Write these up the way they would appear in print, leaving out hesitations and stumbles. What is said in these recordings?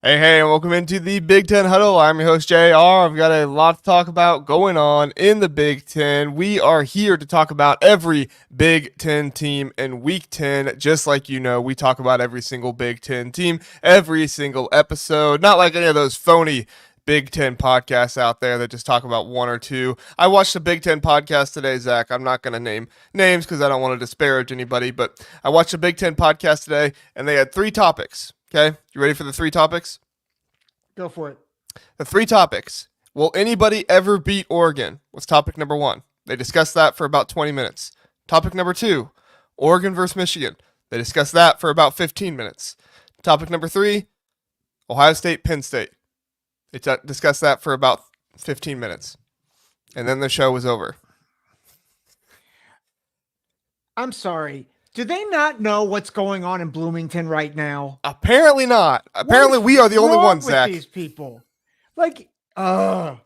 Hey, and welcome into the Big Ten Huddle. I'm your host, JR. I've got a lot to talk about going on in the Big Ten. We are here to talk about every Big Ten team in Week 10. Just like you know, we talk about every single Big Ten team, every single episode. Not like any of those phony Big Ten podcasts out there that just talk about one or two. I watched a Big Ten podcast today, Zach. I'm not going to name names because I don't want to disparage anybody, but I watched a Big Ten podcast today, and they had three topics. Okay, you ready for the three topics? Go for it. The three topics. Will anybody ever beat Oregon? Was topic number one. They discussed that for about 20 minutes. Topic number two, Oregon versus Michigan. They discussed that for about 15 minutes. Topic number three, Ohio State, Penn State. They discussed that for about 15 minutes. And then the show was over. I'm sorry. Do they not know what's going on in Bloomington right now? Apparently not. Apparently we are the only ones, Zach. These people. Like, I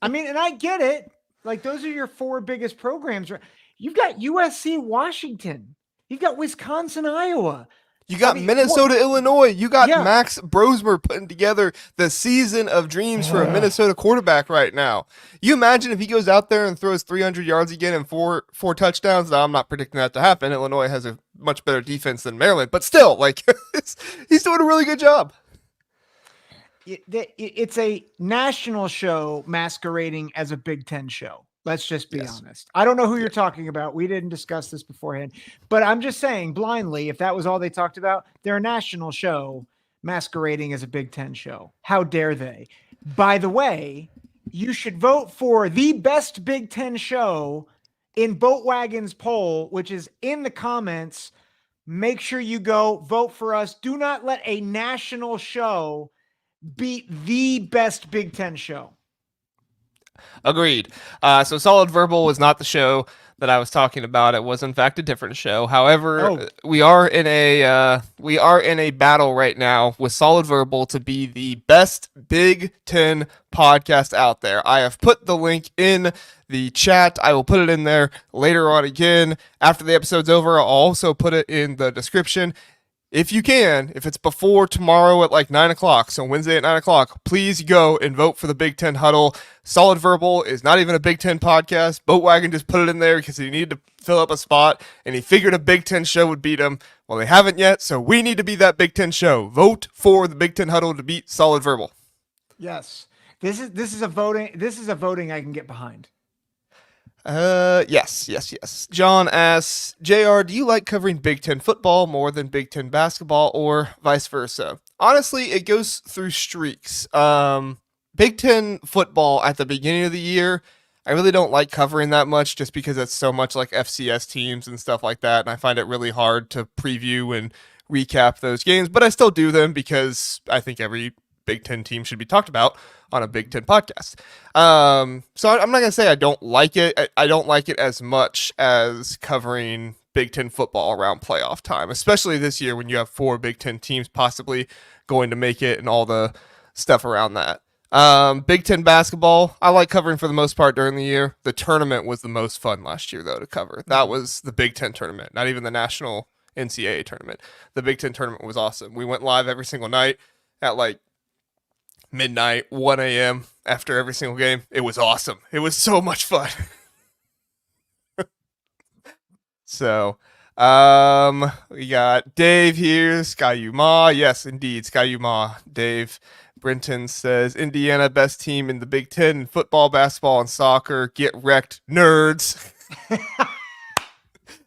mean, and I get it. Like, those are your four biggest programs. You've got USC, Washington. You've got Wisconsin, Iowa. You got Minnesota, Illinois. You got Max Brosmer putting together the season of dreams for a Minnesota quarterback right now. You imagine if he goes out there and throws 300 yards again and four touchdowns. Now, I'm not predicting that to happen. Illinois has a much better defense than Maryland, but still, like, he's doing a really good job. It's a national show masquerading as a Big Ten show. Let's just be honest. I don't know who you're talking about. We didn't discuss this beforehand, but I'm just saying blindly, if that was all they talked about, they're a national show masquerading as a Big Ten show. How dare they? By the way, you should vote for the best Big Ten show in Boatwagon's poll, which is in the comments. Make sure you go vote for us. Do not let a national show beat the best Big Ten show. Agreed. So Solid Verbal was not the show that I was talking about. It was in fact a different show. However, we are in a battle right now with Solid Verbal to be the best Big Ten podcast out there. I have put the link in the chat. I will put it in there later on again after the episode's over. I'll also put it in the description. If you can, if it's before tomorrow at like 9 o'clock, so Wednesday at 9 o'clock, please go and vote for the Big Ten Huddle. Solid Verbal is not even a Big Ten podcast. Boatwagon just put it in there because he needed to fill up a spot, and he figured a Big Ten show would beat him. Well, they haven't yet, so we need to be that Big Ten show. Vote for the Big Ten Huddle to beat Solid Verbal. Yes. This is a voting I can get behind. Yes. John asks, JR, do you like covering Big Ten football more than Big Ten basketball or vice versa? Honestly, it goes through streaks. Big Ten football at the beginning of the year, I really don't like covering that much just because it's so much like FCS teams and stuff like that. And I find it really hard to preview and recap those games, but I still do them because I think every Big Ten team should be talked about on a Big Ten podcast. So I'm not going to say I don't like it. I don't like it as much as covering Big Ten football around playoff time, especially this year when you have four Big Ten teams possibly going to make it and all the stuff around that. Big Ten basketball, I like covering for the most part during the year. The tournament was the most fun last year, though, to cover. That was the Big Ten tournament, not even the national NCAA tournament. The Big Ten tournament was awesome. We went live every single night at like midnight, 1 a.m. after every single game. It was awesome. It was so much fun. So, we got Dave here, Skyuma. Yes, indeed, Skyuma. Dave Brenton says, Indiana, best team in the Big Ten in football, basketball, and soccer. Get wrecked, nerds.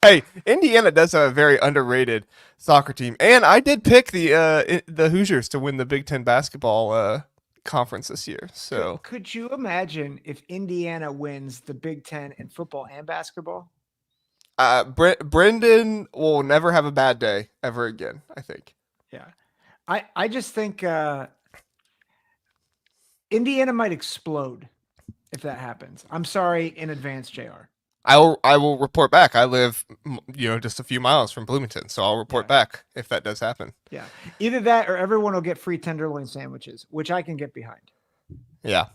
Hey, Indiana does have a very underrated soccer team. And I did pick the Hoosiers to win the Big Ten basketball conference this year. So could you imagine if Indiana wins the Big Ten in football and basketball? Brendan will never have a bad day ever again, I think. Yeah. I just think Indiana might explode if that happens. I'm sorry in advance, JR. I will report back. I live, just a few miles from Bloomington, so I'll report back if that does happen. Yeah, either that or everyone will get free tenderloin sandwiches, which I can get behind. Yeah.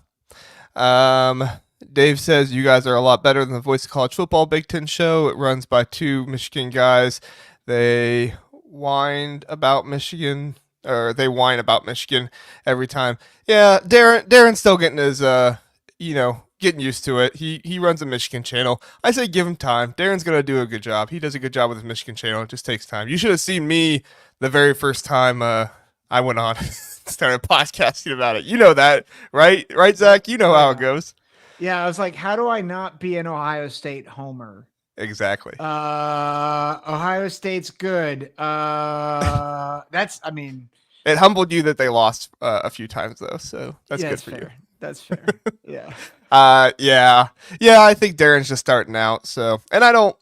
Dave says you guys are a lot better than the Voice of College Football Big Ten show. It runs by two Michigan guys. They whined about Michigan or they whine about Michigan every time. Yeah, Darren's still getting his getting used to it. He runs a Michigan channel. I say give him time. Darren's gonna do a good job. He does a good job with his Michigan channel. It just takes time. You should have seen me the very first time I went on started podcasting about it. You know that, right? Right, Zach? You know how it goes. Yeah, I was like, how do I not be an Ohio State homer? Exactly. Ohio State's good. That's, I mean, it humbled you that they lost a few times though, so that's good for you. That's fair. Yeah. Yeah. I think Darren's just starting out. So, and I don't,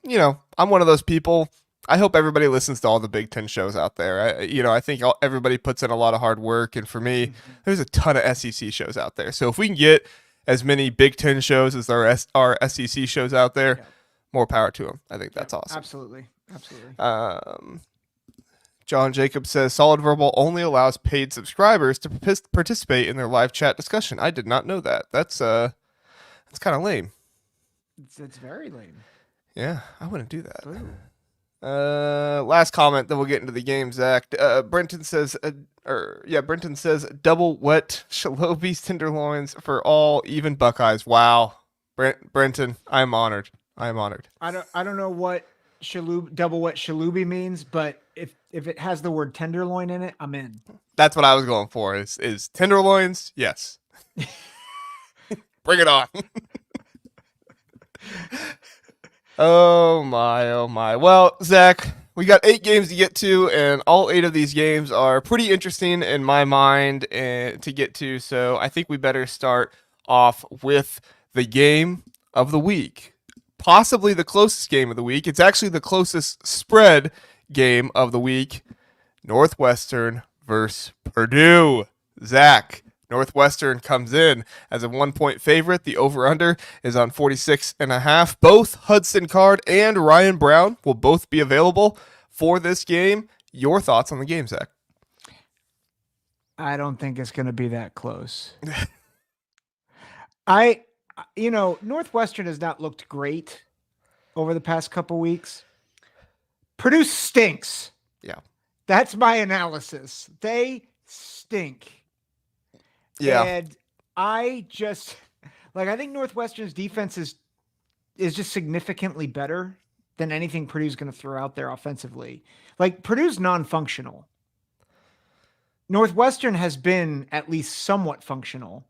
I'm one of those people. I hope everybody listens to all the Big Ten shows out there. I think everybody puts in a lot of hard work, and for me, there's a ton of SEC shows out there. So if we can get as many Big Ten shows as there are SEC shows out there, more power to them. I think that's awesome. Absolutely. John Jacob says Solid Verbal only allows paid subscribers to participate in their live chat discussion. I did not know that. That's kind of lame. It's very lame. Yeah, I wouldn't do that. Last comment, then we'll get into the game, Zach. Brenton says, double wet Shalobi's tenderloins for all even Buckeyes. Wow, Brenton, I'm honored. I don't know what double wet Shalubi means, but if it has the word tenderloin in it, I'm in. That's what I was going for. Is tenderloins? Yes. Bring it on. Oh my. Well, Zach, we got 8 games to get to, and all 8 of these games are pretty interesting in my mind to get to. So I think we better start off with the game of the week. Possibly the closest game of the week. It's actually the closest spread game of the week. Northwestern versus Purdue. Zach, Northwestern comes in as a 1-point favorite. The over-under is on 46.5. Both Hudson Card and Ryan Brown will both be available for this game. Your thoughts on the game, Zach? I don't think it's going to be that close. Northwestern has not looked great over the past couple weeks. Purdue stinks. Yeah. That's my analysis. They stink. Yeah. And I think Northwestern's defense is just significantly better than anything Purdue's going to throw out there offensively. Like, Purdue's non-functional. Northwestern has been at least somewhat functional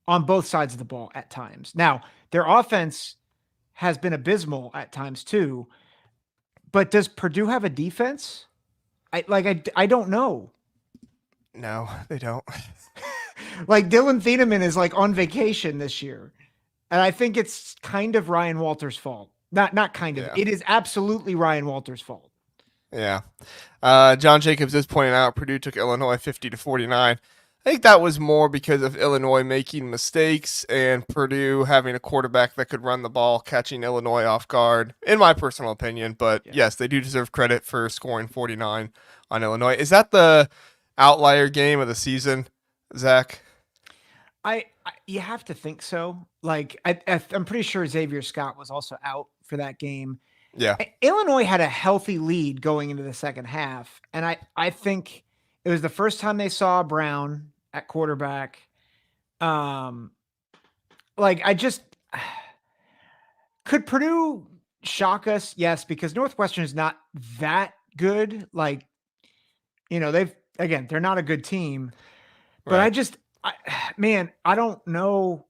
on both sides of the ball at times. Now, their offense has been abysmal at times too. But does Purdue have a defense? I don't know. No, they don't. Like, Dylan Thieneman is like on vacation this year. And I think it's kind of Ryan Walters' fault. Not kind of. Yeah. It is absolutely Ryan Walters' fault. Yeah. John Jacobs is pointing out Purdue took Illinois 50-49. I think that was more because of Illinois making mistakes and Purdue having a quarterback that could run the ball, catching Illinois off guard, in my personal opinion. But yes, they do deserve credit for scoring 49 on Illinois. Is that the outlier game of the season, Zach? You have to think so. Like, I'm pretty sure Xavier Scott was also out for that game. Yeah. Illinois had a healthy lead going into the second half. And I think it was the first time they saw Brown at quarterback. Could Purdue shock us? Yes, because Northwestern is not that good. Like, they're not a good team, but right. I don't know.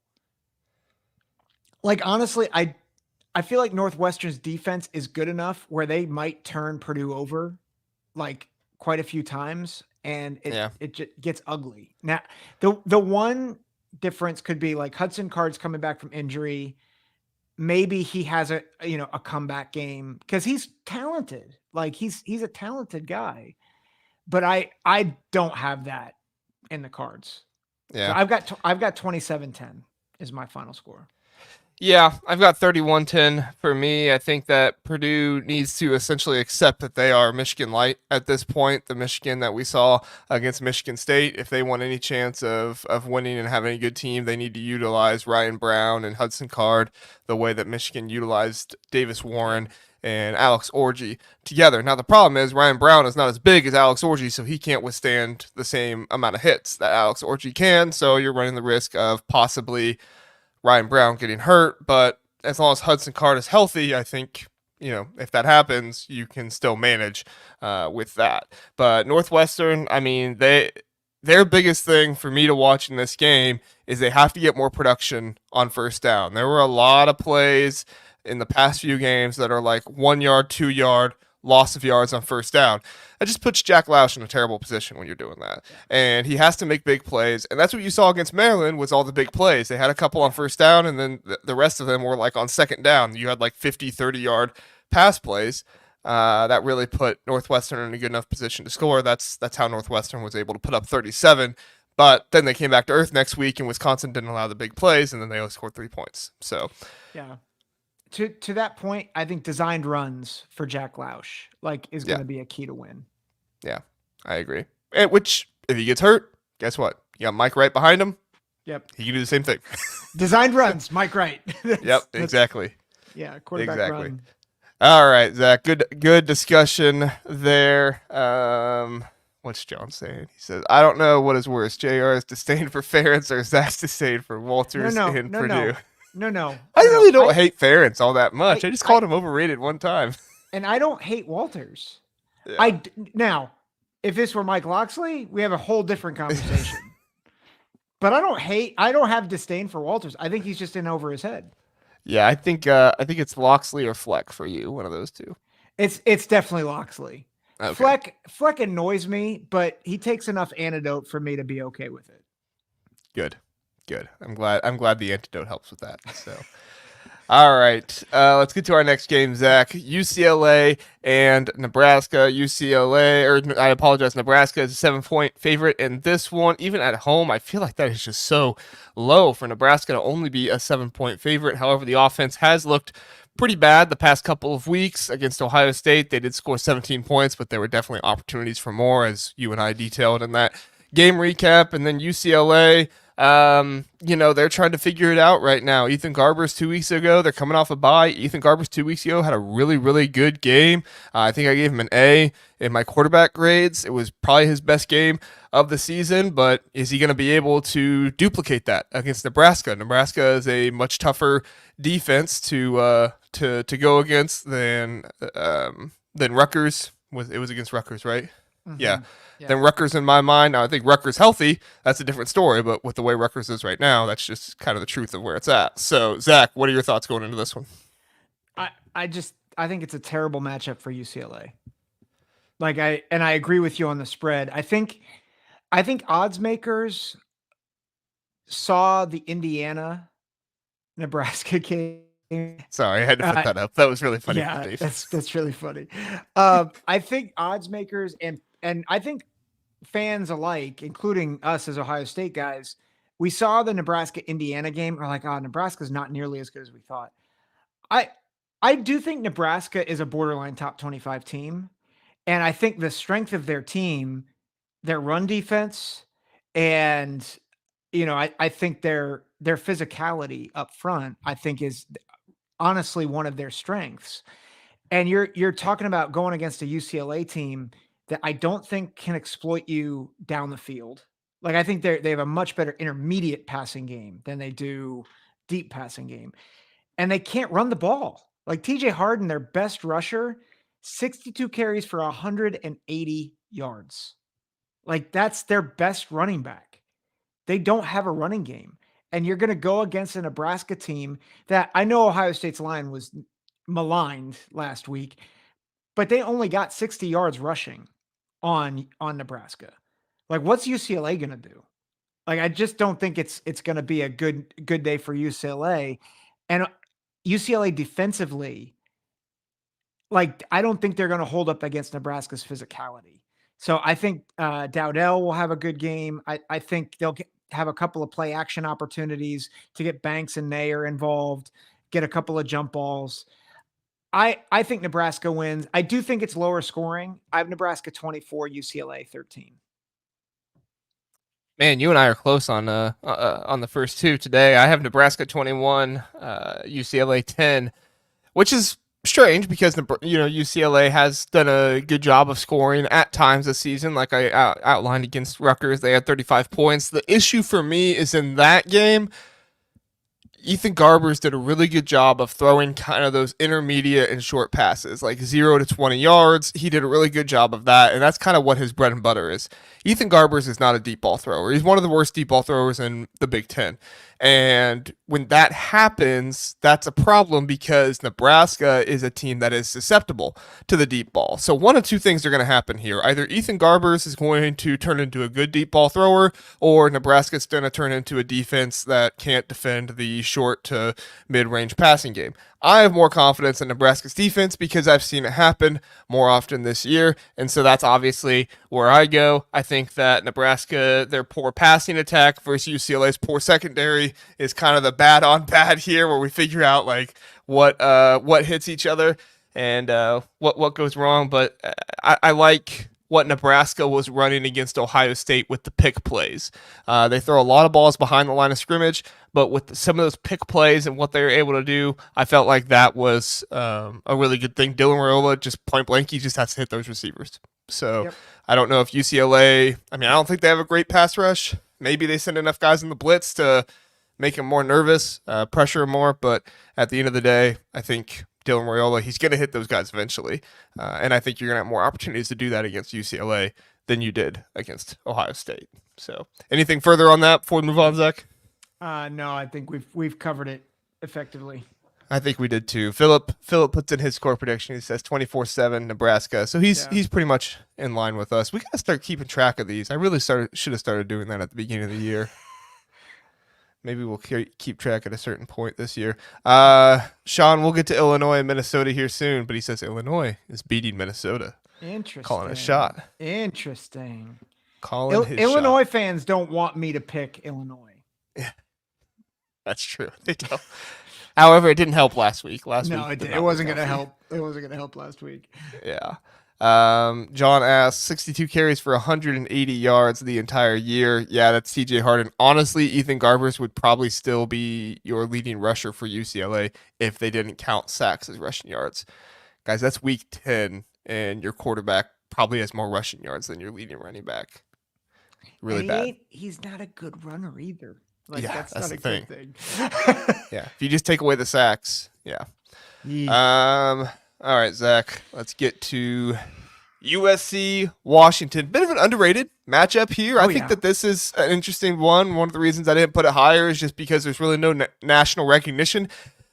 Like, honestly, I feel like Northwestern's defense is good enough where they might turn Purdue over like quite a few times. And it just gets ugly. Now, the one difference could be like Hudson Card's coming back from injury. Maybe he has a comeback game because he's talented. Like, he's a talented guy. But I don't have that in the cards. Yeah. So I've got 27-10 is my final score. Yeah, I've got 31-10 for me. I think that Purdue needs to essentially accept that they are Michigan light at this point, the Michigan that we saw against Michigan State. If they want any chance of winning and having a good team, they need to utilize Ryan Brown and Hudson Card the way that Michigan utilized Davis Warren and Alex Orji together. Now, the problem is Ryan Brown is not as big as Alex Orji, so he can't withstand the same amount of hits that Alex Orji can, so you're running the risk of possibly Ryan Brown getting hurt. But as long as Hudson Card is healthy, I think, if that happens, you can still manage with that. But Northwestern, I mean, their biggest thing for me to watch in this game is they have to get more production on first down. There were a lot of plays in the past few games that are like 1 yard, 2 yard, loss of yards on first down. That just puts Jack Lausch in a terrible position when you're doing that. And he has to make big plays. And that's what you saw against Maryland was all the big plays. They had a couple on first down, and then the rest of them were like on second down. You had like 50, 30-yard pass plays. That really put Northwestern in a good enough position to score. That's how Northwestern was able to put up 37. But then they came back to earth next week, and Wisconsin didn't allow the big plays, and then they only scored 3 points. So, yeah. To that point, I think designed runs for Jack Lausch is going to be a key to win. Yeah, I agree. And which, if he gets hurt, guess what? You got Mike Wright behind him. Yep. He can do the same thing. Designed runs, Mike Wright. Yep, exactly. Yeah, quarterback run. All right, Zach. Good discussion there. What's John saying? He says, I don't know what is worse, JR's disdain for Ferentz or Zach's disdain for Walters and Purdue. No. I really don't hate Ferentz all that much. I just called him overrated one time. And I don't hate Walters. Yeah. Now, if this were Mike Loxley, we have a whole different conversation. But I don't have disdain for Walters. I think he's just in over his head. Yeah, I think it's Loxley or Fleck for you, one of those two. It's definitely Loxley. Okay. Fleck annoys me, but he takes enough antidote for me to be okay with it. Good. I'm glad the antidote helps with that. So, all right, let's get to our next game, Zach. UCLA and Nebraska. Nebraska is a 7-point favorite in this one. Even at home, I feel like that is just so low for Nebraska to only be a 7-point favorite. However, the offense has looked pretty bad the past couple of weeks against Ohio State. They did score 17 points, but there were definitely opportunities for more, as you and I detailed in that game recap. And then UCLA, they're trying to figure it out right now. Ethan Garbers 2 weeks ago, they're coming off a bye. Ethan Garbers 2 weeks ago had a really, really good game. I think I gave him an A in my quarterback grades. It was probably his best game of the season, but is he going to be able to duplicate that against Nebraska? Nebraska is a much tougher defense to go against than Rutgers. It was against Rutgers, right? Mm-hmm. Yeah. Then Rutgers in my mind. Now I think Rutgers healthy. That's a different story, but with the way Rutgers is right now, that's just kind of the truth of where it's at. So, Zach, what are your thoughts going into this one? I think it's a terrible matchup for UCLA. I agree with you on the spread. I think odds makers saw the Indiana Nebraska game. Sorry, I had to put that up. That was really funny. Yeah, that's really funny. I think odds makers and I think fans alike, including us as Ohio State guys, we saw the Nebraska-Indiana game. We're like, Nebraska's not nearly as good as we thought. I do think Nebraska is a borderline top 25 team. And I think the strength of their team, their run defense, and, I think their physicality up front, I think is honestly one of their strengths. And you're talking about going against a UCLA team that I don't think can exploit you down the field. I think they have a much better intermediate passing game than they do deep passing game. And they can't run the ball. TJ Harden, their best rusher, 62 carries for 180 yards. That's their best running back. They don't have a running game. And you're going to go against a Nebraska team that I know Ohio State's line was maligned last week, but they only got 60 yards rushing on Nebraska. What's UCLA going to do? I just don't think it's going to be a good day for UCLA. And UCLA defensively, I don't think they're going to hold up against Nebraska's physicality. So I think Dowdell will have a good game. I think they'll have a couple of play action opportunities to get Banks and Nair involved, get a couple of jump balls. I think Nebraska wins. I do think it's lower scoring. I have Nebraska 24, UCLA 13. Man, you and I are close on the first two today. I have Nebraska 21, UCLA 10, which is strange because UCLA has done a good job of scoring at times this season. Like I outlined against Rutgers, they had 35 points. The issue for me is in that game, Ethan Garbers did a really good job of throwing kind of those intermediate and short passes, like 0 to 20 yards. He did a really good job of that, and that's kind of what his bread and butter is. Ethan Garbers is not a deep ball thrower. He's one of the worst deep ball throwers in the Big Ten. And when that happens, that's a problem because Nebraska is a team that is susceptible to the deep ball. So one of two things are going to happen here. Either Ethan Garbers is going to turn into a good deep ball thrower, or Nebraska's going to turn into a defense that can't defend the short to mid-range passing game. I have more confidence in Nebraska's defense because I've seen it happen more often this year, and so that's obviously where I go. I think that Nebraska, their poor passing attack versus UCLA's poor secondary is kind of the bad on bad here, where we figure out like what hits each other and what goes wrong. But I like what Nebraska was running against Ohio State with the pick plays. They throw a lot of balls behind the line of scrimmage, but with some of those pick plays and what they were able to do, I felt like that was a really good thing. Dylan Raiola, just point blank, he just has to hit those receivers. So yep. I don't know if UCLA, I don't think they have a great pass rush. Maybe they send enough guys in the blitz to make him more nervous, pressure him more. But at the end of the day, I think Dylan Raiola, he's going to hit those guys eventually. And I think you're going to have more opportunities to do that against UCLA than you did against Ohio State. So anything further on that before we move on, Zach? No, I think we've covered it effectively. I think we did too. Philip puts in his score prediction. He says 24-7 Nebraska. So he's pretty much in line with us. We got to start keeping track of these. I really should have started doing that at the beginning of the year. Maybe we'll keep track at a certain point this year. Sean, we'll get to Illinois and Minnesota here soon, but he says Illinois is beating Minnesota. Interesting. Calling a shot. Interesting. Illinois fans don't want me to pick Illinois. Yeah, that's true. They don't. However, it didn't help last week. It wasn't going to help. It wasn't going to help last week. Yeah. John asks 62 carries for 180 yards the entire year. Yeah, that's TJ Harden. Honestly, Ethan Garbers would probably still be your leading rusher for UCLA if they didn't count sacks as rushing yards. Guys, that's week 10, and your quarterback probably has more rushing yards than your leading running back. Really bad. He's not a good runner either. That's not a good thing. Yeah, if you just take away the sacks, yeah. All right, Zach, let's get to USC, Washington. Bit of an underrated matchup here. I think that this is an interesting one. One of the reasons I didn't put it higher is just because there's really no national recognition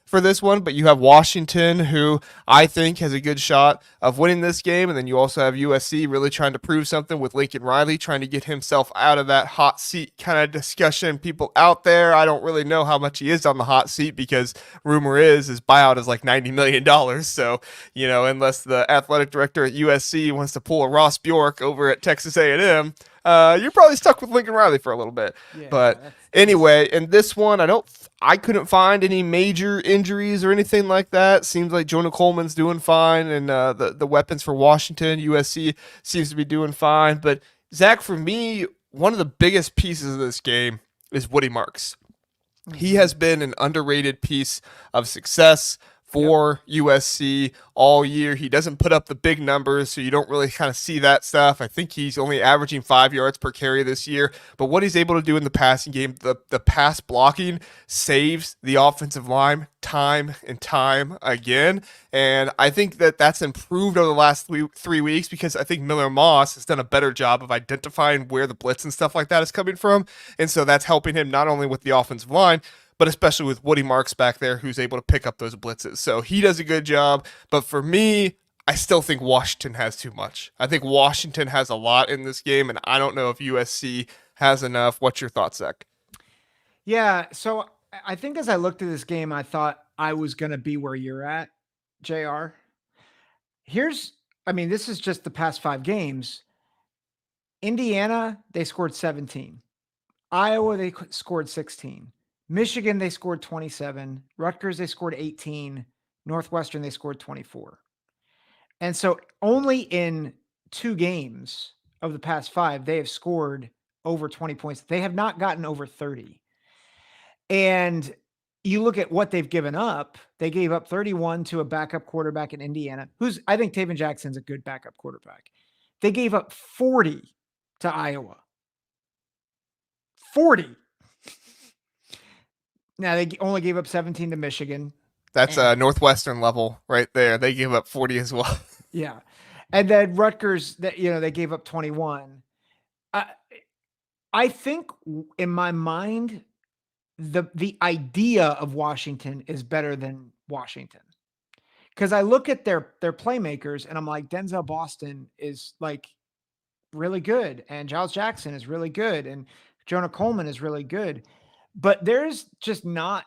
for this one, but you have Washington, who I think has a good shot of winning this game, and then you also have USC really trying to prove something with Lincoln Riley, trying to get himself out of that hot seat kind of discussion. People out there, I don't really know how much he is on the hot seat because rumor is his buyout is like $90 million. So, unless the athletic director at USC wants to pull a Ross Bjork over at Texas A&M, you're probably stuck with Lincoln Riley for a little bit. Yeah, but anyway, in this one, I couldn't find any major injuries or anything like that. Seems like Jonah Coleman's doing fine, and the weapons for Washington, USC seems to be doing fine. But Zach, for me, one of the biggest pieces of this game is Woody Marks. He has been an underrated piece of success for USC all year. He doesn't put up the big numbers, so you don't really kind of see that stuff. I think he's only averaging 5 yards per carry this year, but what he's able to do in the passing game, the pass blocking saves the offensive line time and time again, and I think that that's improved over the last 3 weeks because I think Miller Moss has done a better job of identifying where the blitz and stuff like that is coming from, and so that's helping him not only with the offensive line, but especially with Woody Marks back there, who's able to pick up those blitzes. So he does a good job. But for me, I still think Washington has too much. I think Washington has a lot in this game, and I don't know if USC has enough. What's your thoughts, Zach? Yeah, so I think as I looked at this game, I thought I was going to be where you're at, JR. This is just the past 5 games. Indiana, they scored 17. Iowa, they scored 16. Michigan, they scored 27. Rutgers, they scored 18. Northwestern, they scored 24. And so only in 2 games of the past 5, they have scored over 20 points. They have not gotten over 30. And you look at what they've given up. They gave up 31 to a backup quarterback in Indiana, I think Taven Jackson's a good backup quarterback. They gave up 40 to Iowa. 40. Now they only gave up 17 to Michigan. That's a Northwestern level right there. They gave up 40 as well. Yeah. And then Rutgers, they gave up 21. I think in my mind, the idea of Washington is better than Washington. Because I look at their playmakers and I'm like, Denzel Boston is like really good, and Giles Jackson is really good, and Jonah Coleman is really good. But there's just not,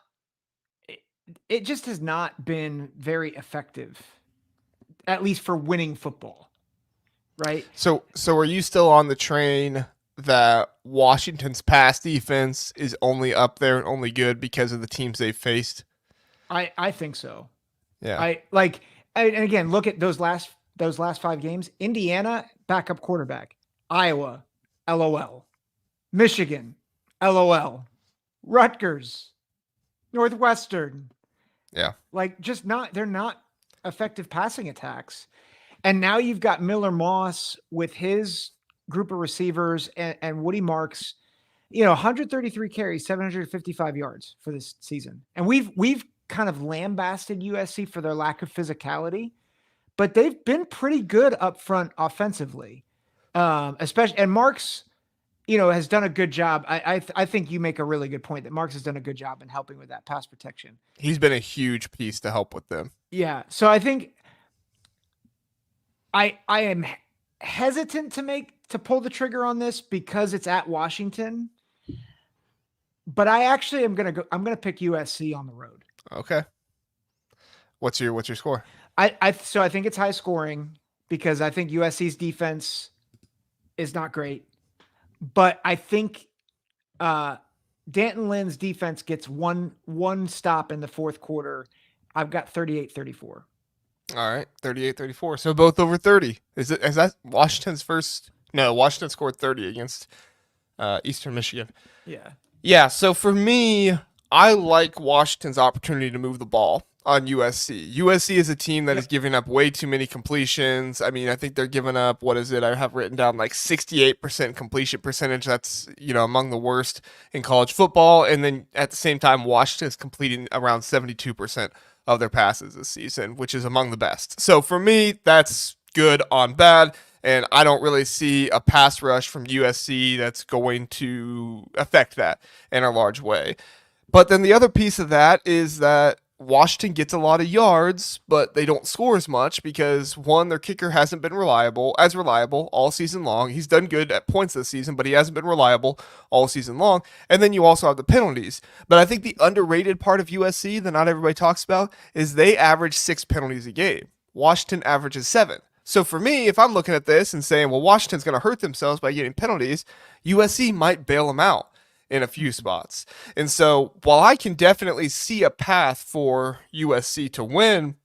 it just has not been very effective, at least for winning football. Right. So are you still on the train that Washington's pass defense is only up there and only good because of the teams they've faced? I think so. Yeah. And again, look at those last 5 games. Indiana, backup quarterback. Iowa, LOL. Michigan, LOL. Rutgers, Northwestern. Yeah. They're not effective passing attacks. And now you've got Miller Moss with his group of receivers and Woody Marks, 133 carries, 755 yards for this season. And we've kind of lambasted USC for their lack of physicality, but they've been pretty good up front offensively. Especially, and Marks, has done a good job. I think you make a really good point that Marks has done a good job in helping with that pass protection. He's been a huge piece to help with them. Yeah. So I think I am hesitant to pull the trigger on this because it's at Washington, but I actually I'm going to pick USC on the road. Okay. What's your score? So I think it's high scoring because I think USC's defense is not great, but I think Danton Lynn's defense gets one stop in the fourth quarter. I've got 38-34. All right, 38-34. So both over 30. Is that Washington's first? No, Washington scored 30 against Eastern Michigan. Yeah. Yeah, so for me, I like Washington's opportunity to move the ball on USC. USC is a team that is giving up way too many completions. I mean, I think they're giving up, what is it? I have written down like 68% completion percentage. That's, among the worst in college football. And then at the same time, Washington is completing around 72% of their passes this season, which is among the best. So for me, that's good on bad. And I don't really see a pass rush from USC that's going to affect that in a large way. But then the other piece of that is that Washington gets a lot of yards, but they don't score as much because, one, their kicker hasn't been reliable all season long. He's done good at points this season, but he hasn't been reliable all season long. And then you also have the penalties. But I think the underrated part of USC that not everybody talks about is they average 6 penalties a game. Washington averages 7. So for me, if I'm looking at this and saying, well, Washington's going to hurt themselves by getting penalties, USC might bail them out in a few spots. And so while I can definitely see a path for USC to win,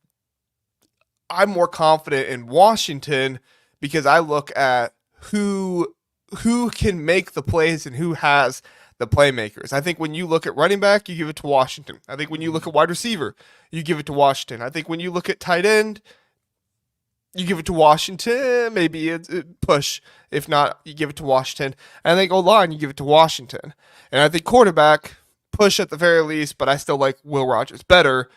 I'm more confident in Washington because I look at who can make the plays and who has the playmakers. I think when you look at running back, you give it to Washington. I think when you look at wide receiver, you give it to Washington. I think when you look at tight end, you give it to Washington, maybe it's push. If not, you give it to Washington. And I think O-line, you give it to Washington. And I think quarterback, push at the very least, but I still like Will Rogers better,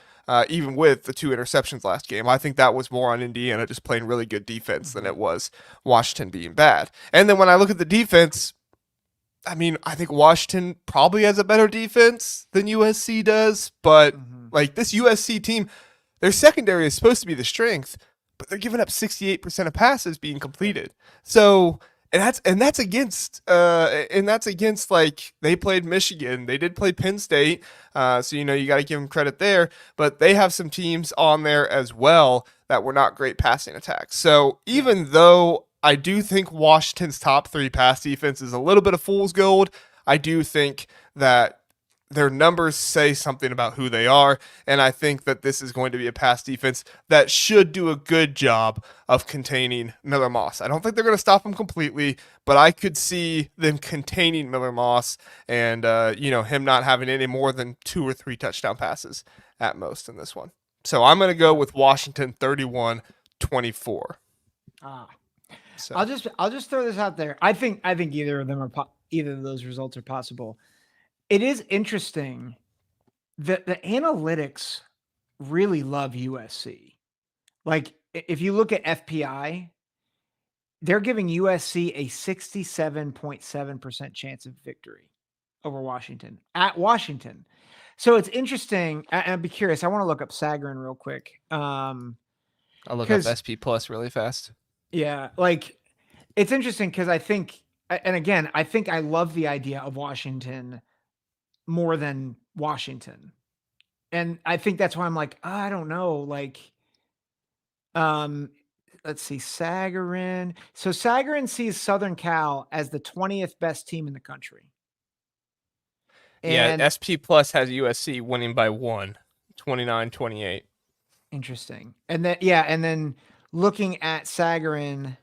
even with the 2 interceptions last game. I think that was more on Indiana just playing really good defense than it was Washington being bad. And then when I look at the defense, I mean, I think Washington probably has a better defense than USC does, but like this USC team, their secondary is supposed to be the strength, but they're giving up 68% of passes being completed. So, and that's against like they played Michigan, they did play Penn State, so you got to give them credit there. But they have some teams on there as well that were not great passing attacks. So even though I do think Washington's top 3 pass defense is a little bit of fool's gold, I do think that their numbers say something about who they are, and I think that this is going to be a pass defense that should do a good job of containing Miller Moss. I don't think they're going to stop him completely, but I could see them containing Miller Moss and him not having any more than 2 or 3 touchdown passes at most in this one. So I'm going to go with Washington 31-24. So I'll just throw this out there. I think either of them are either of those results are possible. It is interesting that the analytics really love USC. Like if you look at FPI, they're giving USC a 67.7% chance of victory over Washington at Washington. So it's interesting. I'd be curious. I want to look up Sagarin real quick. I'll look up SP Plus really fast. Yeah, like it's interesting because I think I love the idea of Washington more than Washington. And I think that's why I'm like, I don't know. Like, let's see, Sagarin. So Sagarin sees Southern Cal as the 20th best team in the country. And SP Plus has USC winning by 1, 29-28. Interesting. And then looking at Sagarin,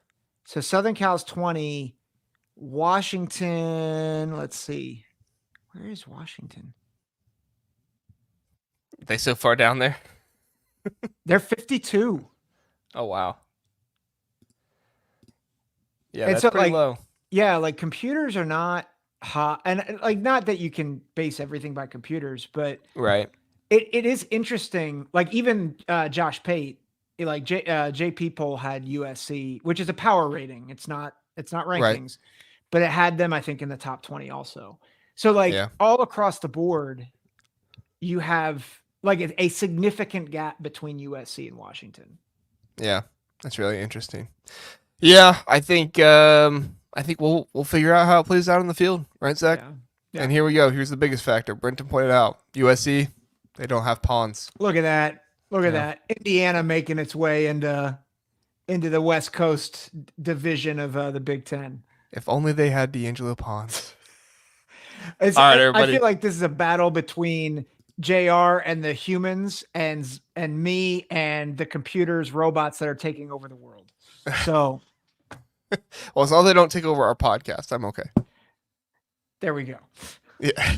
so Southern Cal's 20, Washington, let's see. Where is Washington? Are they so far down there? They're 52. Oh, wow. Yeah, that's pretty low. Yeah, like computers are not hot. And like, not that you can base everything by computers, but right. It is interesting. Like even Josh Pate, like JP poll had USC, which is a power rating. It's not rankings, right, but it had them, I think, in the top 20 also. So like all across the board, you have like a significant gap between USC and Washington. Yeah, that's really interesting. Yeah, I think we'll figure out how it plays out on the field, right, Zach? Yeah. And here we go. Here's the biggest factor. Brenton pointed out USC. They don't have ponds. Look at that. Look at that. Indiana making its way into the West Coast division of the Big Ten. If only they had D'Angelo Ponds. All right, everybody. I feel like this is a battle between JR and the humans and me and the computers, robots that are taking over the world. So, well, as long as they don't take over our podcast, I'm okay. There we go. Yeah.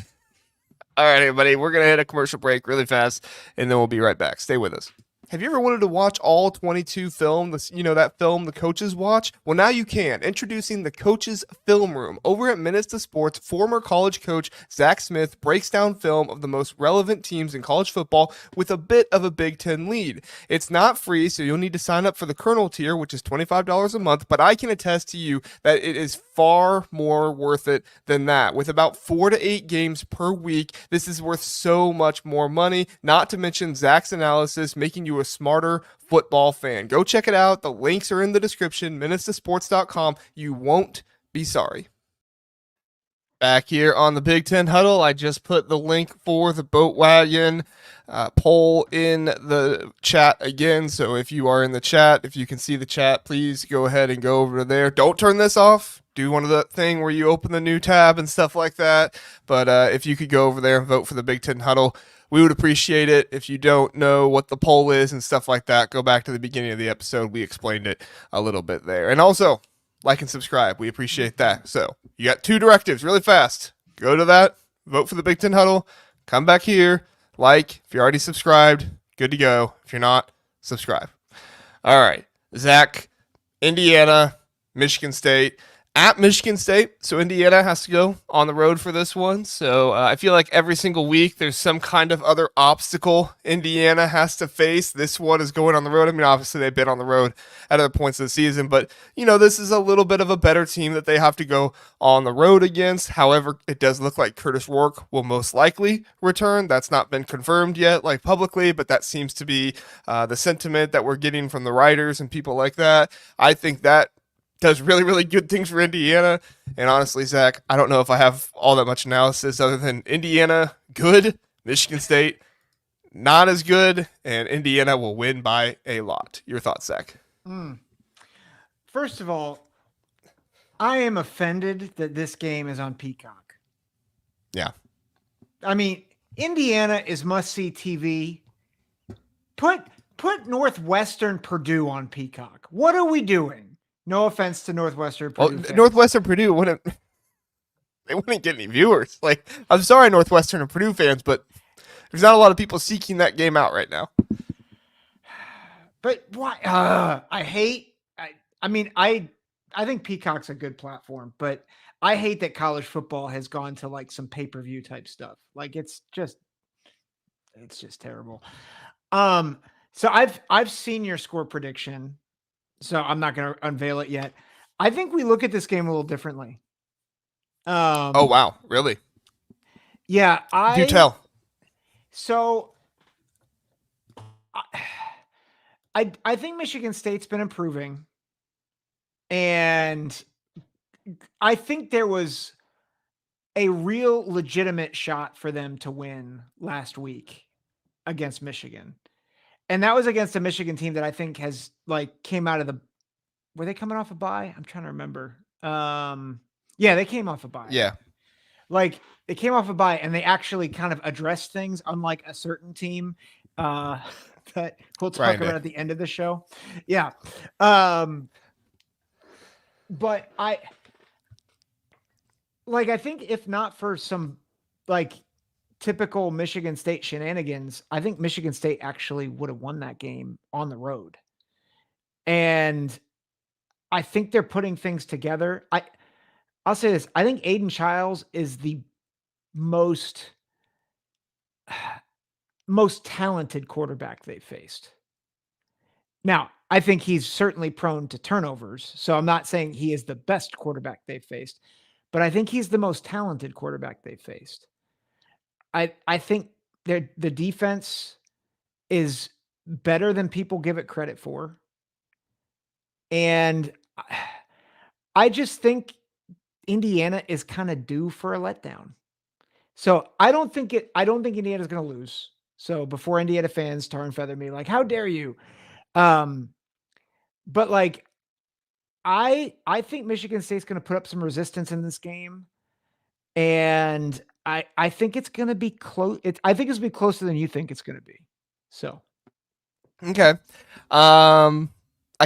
All right, everybody, we're going to hit a commercial break really fast, and then we'll be right back. Stay with us. Have you ever wanted to watch all 22 film, that film the coaches watch? Well, now you can. Introducing the Coaches Film Room. Over at Minutes to Sports, former college coach Zack Smith breaks down film of the most relevant teams in college football with a bit of a Big Ten lead. It's not free, so you'll need to sign up for the Colonel tier, which is $25 a month, but I can attest to you that it is far more worth it than that. With about 4 to 8 games per week, this is worth so much more money, not to mention Zach's analysis, making you a smarter football fan. Go check it out. The links are in the description, minutestosports.com. You won't be sorry. Back here on the Big Ten Huddle, I just put the link for the Boat Wagon poll in the chat again. So if you are in the chat, if you can see the chat, please go ahead and go over there. Don't turn this off. Do one of the thing where you open the new tab and stuff like that. But if you could go over there and vote for the Big Ten Huddle, we would appreciate it. If you don't know what the poll is and stuff like that, go back to the beginning of the episode. We explained it a little bit there. And also, like and subscribe. We appreciate that. So you got 2 directives really fast. Go to that, vote for the Big Ten Huddle, come back here, like. If you're already subscribed, good to go. If you're not, subscribe. All right. Zach, Indiana, Michigan State. At Michigan State, so Indiana has to go on the road for this one. So I feel like every single week there's some kind of other obstacle Indiana has to face. This one is going on the road. I mean, obviously they've been on the road at other points of the season, but this is a little bit of a better team that they have to go on the road against. However, it does look like Curtis Rourke will most likely return. That's not been confirmed yet, like publicly, but that seems to be the sentiment that we're getting from the writers and people like that. I think that does really, really good things for Indiana. And honestly, Zach, I don't know if I have all that much analysis other than Indiana, good, Michigan State, not as good, and Indiana will win by a lot. Your thoughts, Zach? First of all, I am offended that this game is on Peacock. Yeah. I mean, Indiana is must-see TV. Put Northwestern Purdue on Peacock. What are we doing? No offense to Northwestern Well, Purdue fans. Northwestern Purdue wouldn't get any viewers. Like, I'm sorry, Northwestern and Purdue fans, but there's not a lot of people seeking that game out right now. But why? I think Peacock's a good platform, but I hate that college football has gone to like some pay-per-view type stuff. Like it's just terrible. So I've seen your score prediction, so I'm not going to unveil it yet. I think we look at this game a little differently. Oh wow, really? Yeah, Do tell. So I think Michigan State's been improving, and I think there was a real legitimate shot for them to win last week against Michigan. And that was against a Michigan team that I think has like came out of the, were they coming off a bye? I'm trying to remember. Yeah, they came off a bye. Yeah. Like they came off a bye and they actually kind of addressed things, unlike a certain team that we'll talk about at the end of the show. Yeah. But I think if not for some like typical Michigan State shenanigans, I think Michigan State actually would have won that game on the road. And I think they're putting things together. I'll say this. I think Aiden Childs is the most talented quarterback they've faced. Now, I think he's certainly prone to turnovers. So I'm not saying he is the best quarterback they've faced, but I think he's the most talented quarterback they've faced. I think the defense is better than people give it credit for. And I just think Indiana is kind of due for a letdown. So I don't think Indiana's going to lose. So before Indiana fans tar and feather me, like, how dare you? But like, I think Michigan State's going to put up some resistance in this game. And I think it's going to be close. I think it's going to be closer than you think it's going to be. So. Okay. I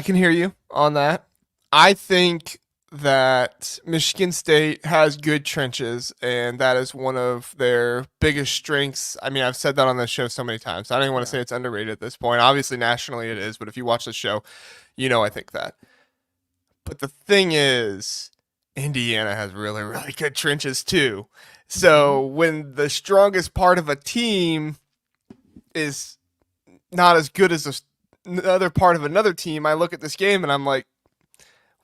can hear you on that. I think that Michigan State has good trenches, and that is one of their biggest strengths. I mean, I've said that on this show so many times. I don't even want to say it's underrated at this point. Obviously, nationally it is, but if you watch the show, you know I think that. But the thing is, Indiana has really, really good trenches too. So when the strongest part of a team is not as good as another part of another team, I look at this game and I'm like,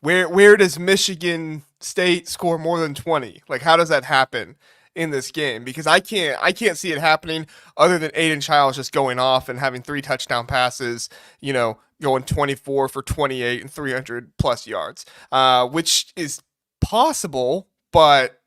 where does Michigan State score more than 20? Like, how does that happen in this game? Because I can't see it happening other than Aiden Childs just going off and having 3 touchdown passes, going 24 for 28 and 300 plus yards, which is possible, but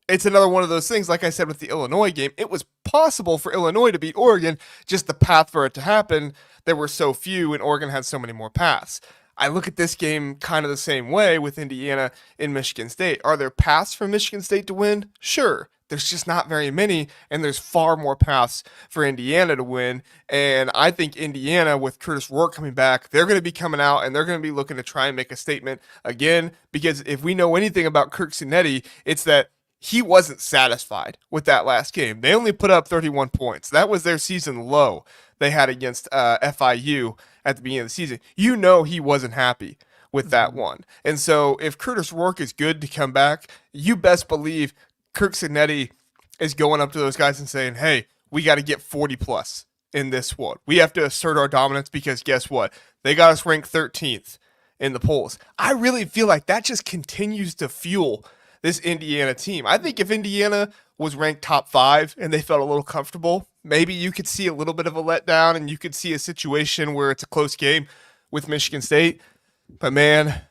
it's another one of those things. Like I said with the Illinois game, it was possible for Illinois to beat Oregon, just the path for it to happen, there were so few and Oregon had so many more paths. I look at this game kind of the same way with Indiana and Michigan State. Are there paths for Michigan State to win? Sure. There's just not very many, and there's far more paths for Indiana to win. And I think Indiana, with Curtis Rourke coming back, they're going to be coming out and they're going to be looking to try and make a statement again. Because if we know anything about Kirk Cinetti, it's that he wasn't satisfied with that last game. They only put up 31 points. That was their season low they had against FIU at the beginning of the season. You know he wasn't happy with that one. And so if Curtis Rourke is good to come back, you best believe Kirk Cinetti is going up to those guys and saying, hey, we got to get 40 plus in this one. We have to assert our dominance because guess what? They got us ranked 13th in the polls. I really feel like that just continues to fuel this Indiana team. I think if Indiana was ranked top 5 and they felt a little comfortable, maybe you could see a little bit of a letdown and you could see a situation where it's a close game with Michigan State. But man,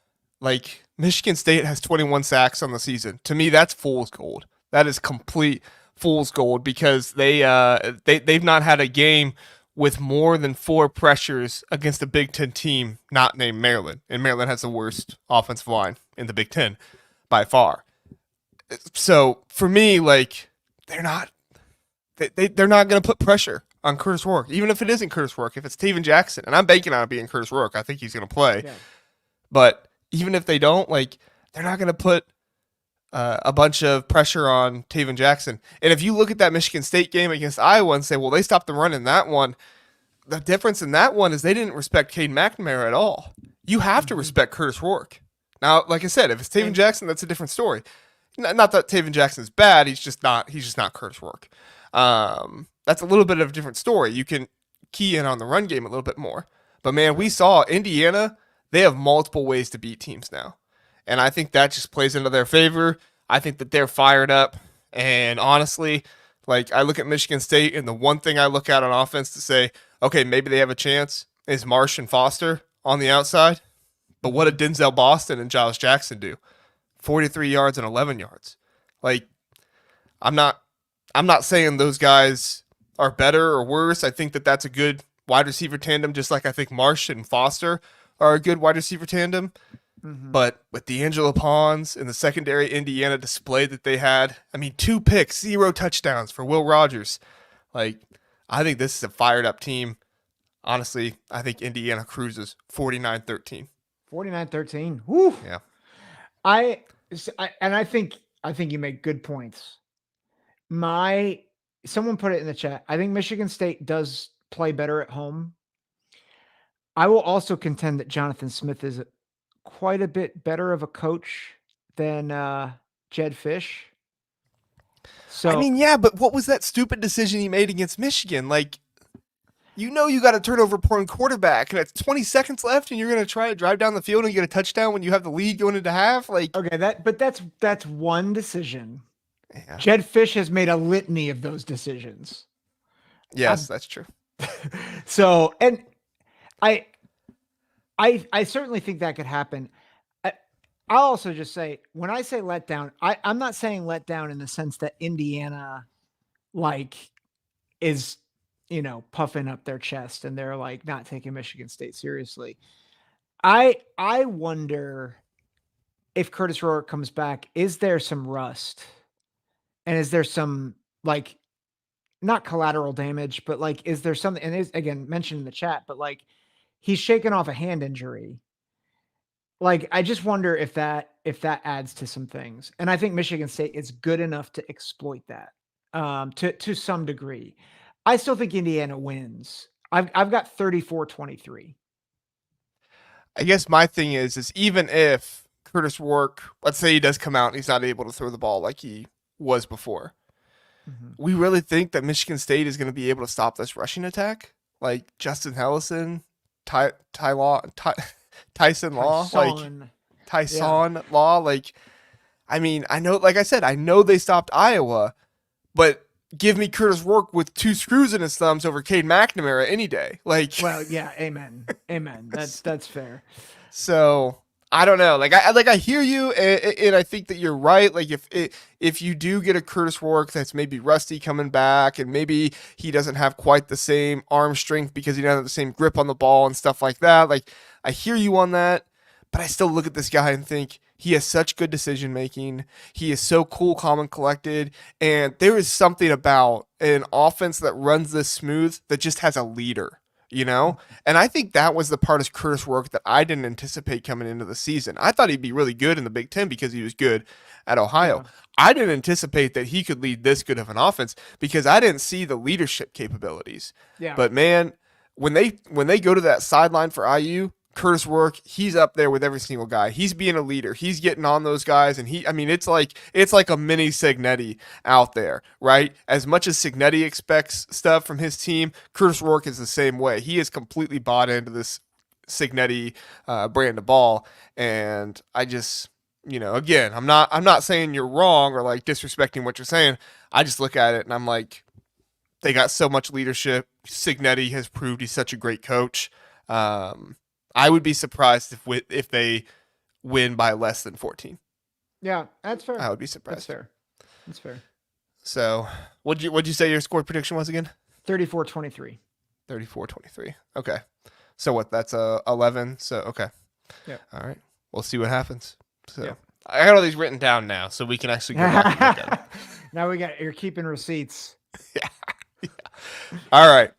like, Michigan State has 21 sacks on the season. To me, that's fool's gold. That is complete fool's gold because they've not had a game with more than 4 pressures against a Big Ten team not named Maryland. And Maryland has the worst offensive line in the Big Ten by far. So for me, like, they're not they're not going to put pressure on Curtis Rourke, even if it isn't Curtis Rourke. If it's Taven Jackson, and I'm banking on it being Curtis Rourke, I think he's going to play. Yeah. But even if they don't, like, they're not going to put a bunch of pressure on Taven Jackson. And if you look at that Michigan State game against Iowa and say, well, they stopped the run in that one, the difference in that one is they didn't respect Cade McNamara at all. You have to respect Curtis Rourke. Now, like I said, if it's Taven Jackson, that's a different story. Not that Taven Jackson's bad. He's just not Curtis Rourke. That's a little bit of a different story. You can key in on the run game a little bit more. But, man, we saw Indiana, they have multiple ways to beat teams now. And I think that just plays into their favor. I think that they're fired up. And honestly, like, I look at Michigan State, and the one thing I look at on offense to say, okay, maybe they have a chance is Marsh and Foster on the outside. But what did Denzel Boston and Giles Jackson do? 43 yards and 11 yards. Like, I'm not saying those guys are better or worse. I think that that's a good wide receiver tandem, just like I think Marsh and Foster are a good wide receiver tandem. Mm-hmm. But with D'Angelo Pons and the secondary Indiana display that they had, I mean, 2 picks, 0 touchdowns for Will Rogers. Like, I think this is a fired up team. Honestly, I think Indiana cruises 49-13. 49-13. Woo. Yeah. I think you make good points. Someone put it in the chat. I think Michigan State does play better at home. I will also contend that Jonathan Smith is quite a bit better of a coach than Jed Fish. So I mean, yeah, but what was that stupid decision he made against Michigan? Like, you got a turnover-prone quarterback, and it's 20 seconds left, and you're going to try to drive down the field and get a touchdown when you have the lead going into half. Like, okay, that's one decision. Yeah. Jed Fish has made a litany of those decisions. Yes, that's true. So, and I certainly think that could happen. I'll also just say, when I say letdown, I'm not saying letdown in the sense that Indiana, like, is, puffing up their chest and they're like not taking Michigan State seriously. I wonder if Curtis Rourke comes back, is there some rust? And is there some, like, not collateral damage, but like, is there something, and is again mentioned in the chat, but like, he's shaken off a hand injury. Like, I just wonder if that adds to some things. And I think Michigan State is good enough to exploit that to some degree. I still think Indiana wins. I've got 34-23. I guess my thing is even if Curtis Rourke, let's say he does come out and he's not able to throw the ball like he was before, we really think that Michigan State is going to be able to stop this rushing attack? Like Justin Hellison, Tyson Law, Tyson Law. Like, I mean, I know, like I said, I know they stopped Iowa, but give me Curtis Rourke with 2 screws in his thumbs over Cade McNamara any day. Like, well, yeah, amen. That's fair. So I don't know. Like I hear you, and I think that you're right. Like if you do get a Curtis Rourke that's maybe rusty coming back, and maybe he doesn't have quite the same arm strength because he doesn't have the same grip on the ball and stuff like that. Like, I hear you on that, but I still look at this guy and think he has such good decision making. He is so cool, calm, and collected. And there is something about an offense that runs this smooth that just has a leader. And I think that was the part of Curtis Rourke that I didn't anticipate coming into the season. I thought he'd be really good in the Big Ten because he was good at Ohio. Yeah. I didn't anticipate that he could lead this good of an offense because I didn't see the leadership capabilities. Yeah. But man, when they go to that sideline for IU, Curtis Rourke, he's up there with every single guy. He's being a leader. He's getting on those guys, and it's like a mini Cignetti out there, right? As much as Cignetti expects stuff from his team, Curtis Rourke is the same way. He is completely bought into this Cignetti brand of ball, and I just, again, I'm not saying you're wrong or like disrespecting what you're saying. I just look at it and I'm like, they got so much leadership. Cignetti has proved he's such a great coach. I would be surprised if they win by less than 14. Yeah, that's fair. I would be surprised. That's fair. So, what'd you say your score prediction was again? 34-23. 34-23. Okay. So what? That's 11. So okay. Yeah. All right. We'll see what happens. So yeah. I got all these written down now, so we can actually go back and look at it. Now you're keeping receipts. Yeah. All right.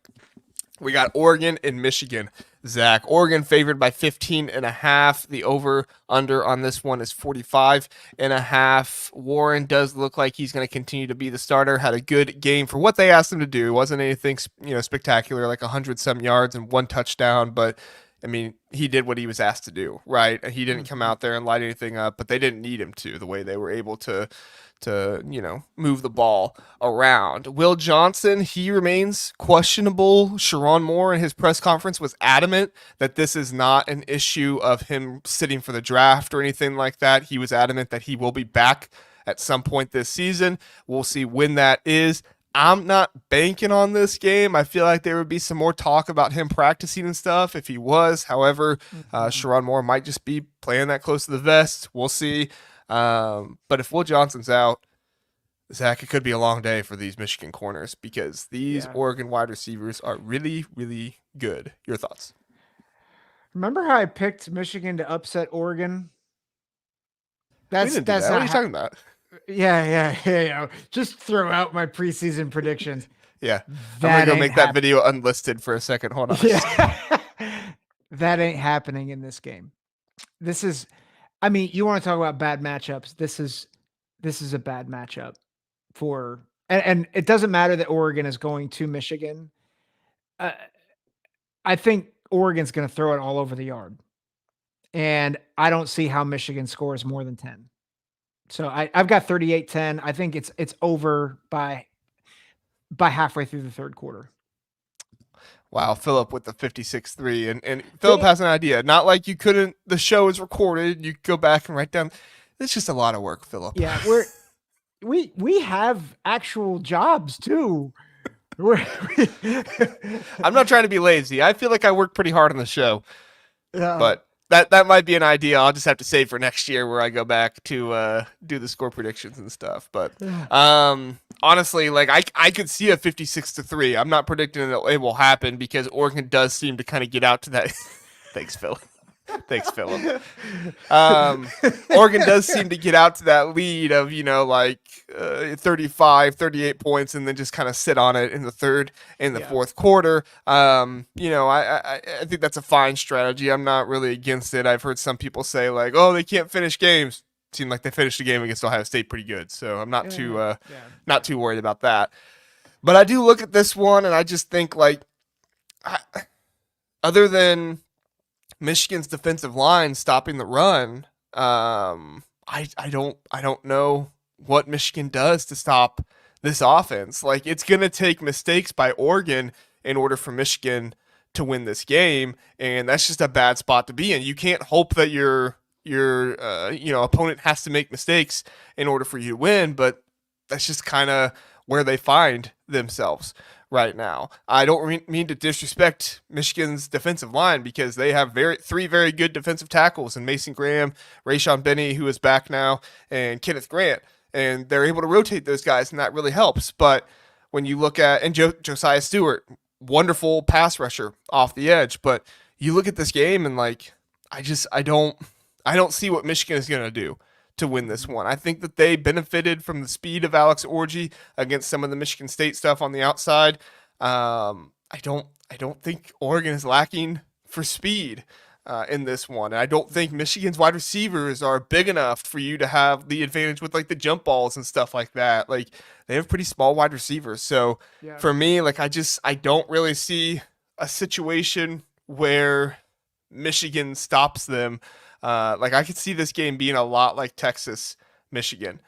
We got Oregon and Michigan. Zach, Oregon favored by 15.5. The over under on this one is 45.5. Warren does look like he's going to continue to be the starter. Had a good game for what they asked him to do. It wasn't anything, spectacular, like 100 some yards and one touchdown, but I mean, he did what he was asked to do, right? He didn't come out there and light anything up, but they didn't need him to, the way they were able to move the ball around. Will Johnson, he remains questionable. Sharon Moore in his press conference was adamant that this is not an issue of him sitting for the draft or anything like that. He was adamant that he will be back at some point this season. We'll see when that is. I'm not banking on this game. I feel like there would be some more talk about him practicing and stuff if he was. However, Sharon Moore might just be playing that close to the vest. We'll see. But if Will Johnson's out, Zach, it could be a long day for these Michigan corners because these Oregon wide receivers are really, really good. Your thoughts? Remember how I picked Michigan to upset Oregon? That's what are you talking about? Yeah. Just throw out my preseason predictions. Yeah. I'm going to go make that video unlisted for a second. Hold on. Yeah. That ain't happening in this game. You want to talk about bad matchups. This is a bad matchup and it doesn't matter that Oregon is going to Michigan. I think Oregon's going to throw it all over the yard. And I don't see how Michigan scores more than 10. So I've got 38-10. I think it's over by halfway through the third quarter. Wow, Philip with the 56-3. And Philip has an idea. Not like you couldn't, the show is recorded. You go back and write down. It's just a lot of work, Philip. Yeah, we have actual jobs too. I'm not trying to be lazy. I feel like I work pretty hard on the show. But that might be an idea. I'll just have to save for next year where I go back to do the score predictions and stuff. But honestly, like I could see a 56-3. I'm not predicting that it will happen because Oregon does seem to kind of get out to that. Thanks, Phil. Thanks, Philip. Oregon does seem to get out to that lead of 35, 38 points, and then just kind of sit on it in the third and the fourth quarter. I think that's a fine strategy. I'm not really against it. I've heard some people say like, oh, they can't finish games. It seemed like they finished the game against Ohio State pretty good, so I'm not too worried about that. But I do look at this one and I just think other than Michigan's defensive line stopping the run, I don't know what Michigan does to stop this offense. Like, it's going to take mistakes by Oregon in order for Michigan to win this game, and that's just a bad spot to be in. You can't hope that your opponent has to make mistakes in order for you to win, but that's just kind of where they find themselves right now. I don't mean to disrespect Michigan's defensive line because they have three very good defensive tackles in Mason Graham, Rayshon Benny, who is back now, and Kenneth Grant. And they're able to rotate those guys, and that really helps. But when you look at, and Josiah Stewart, wonderful pass rusher off the edge. But you look at this game and I don't see what Michigan is going to do to win this one. I think that they benefited from the speed of Alex Orji against some of the Michigan State stuff on the outside. I don't think Oregon is lacking for speed in this one. And I don't think Michigan's wide receivers are big enough for you to have the advantage with like the jump balls and stuff like that. Like, they have pretty small wide receivers. So for me, I don't really see a situation where Michigan stops them. I could see this game being a lot like Texas, Michigan,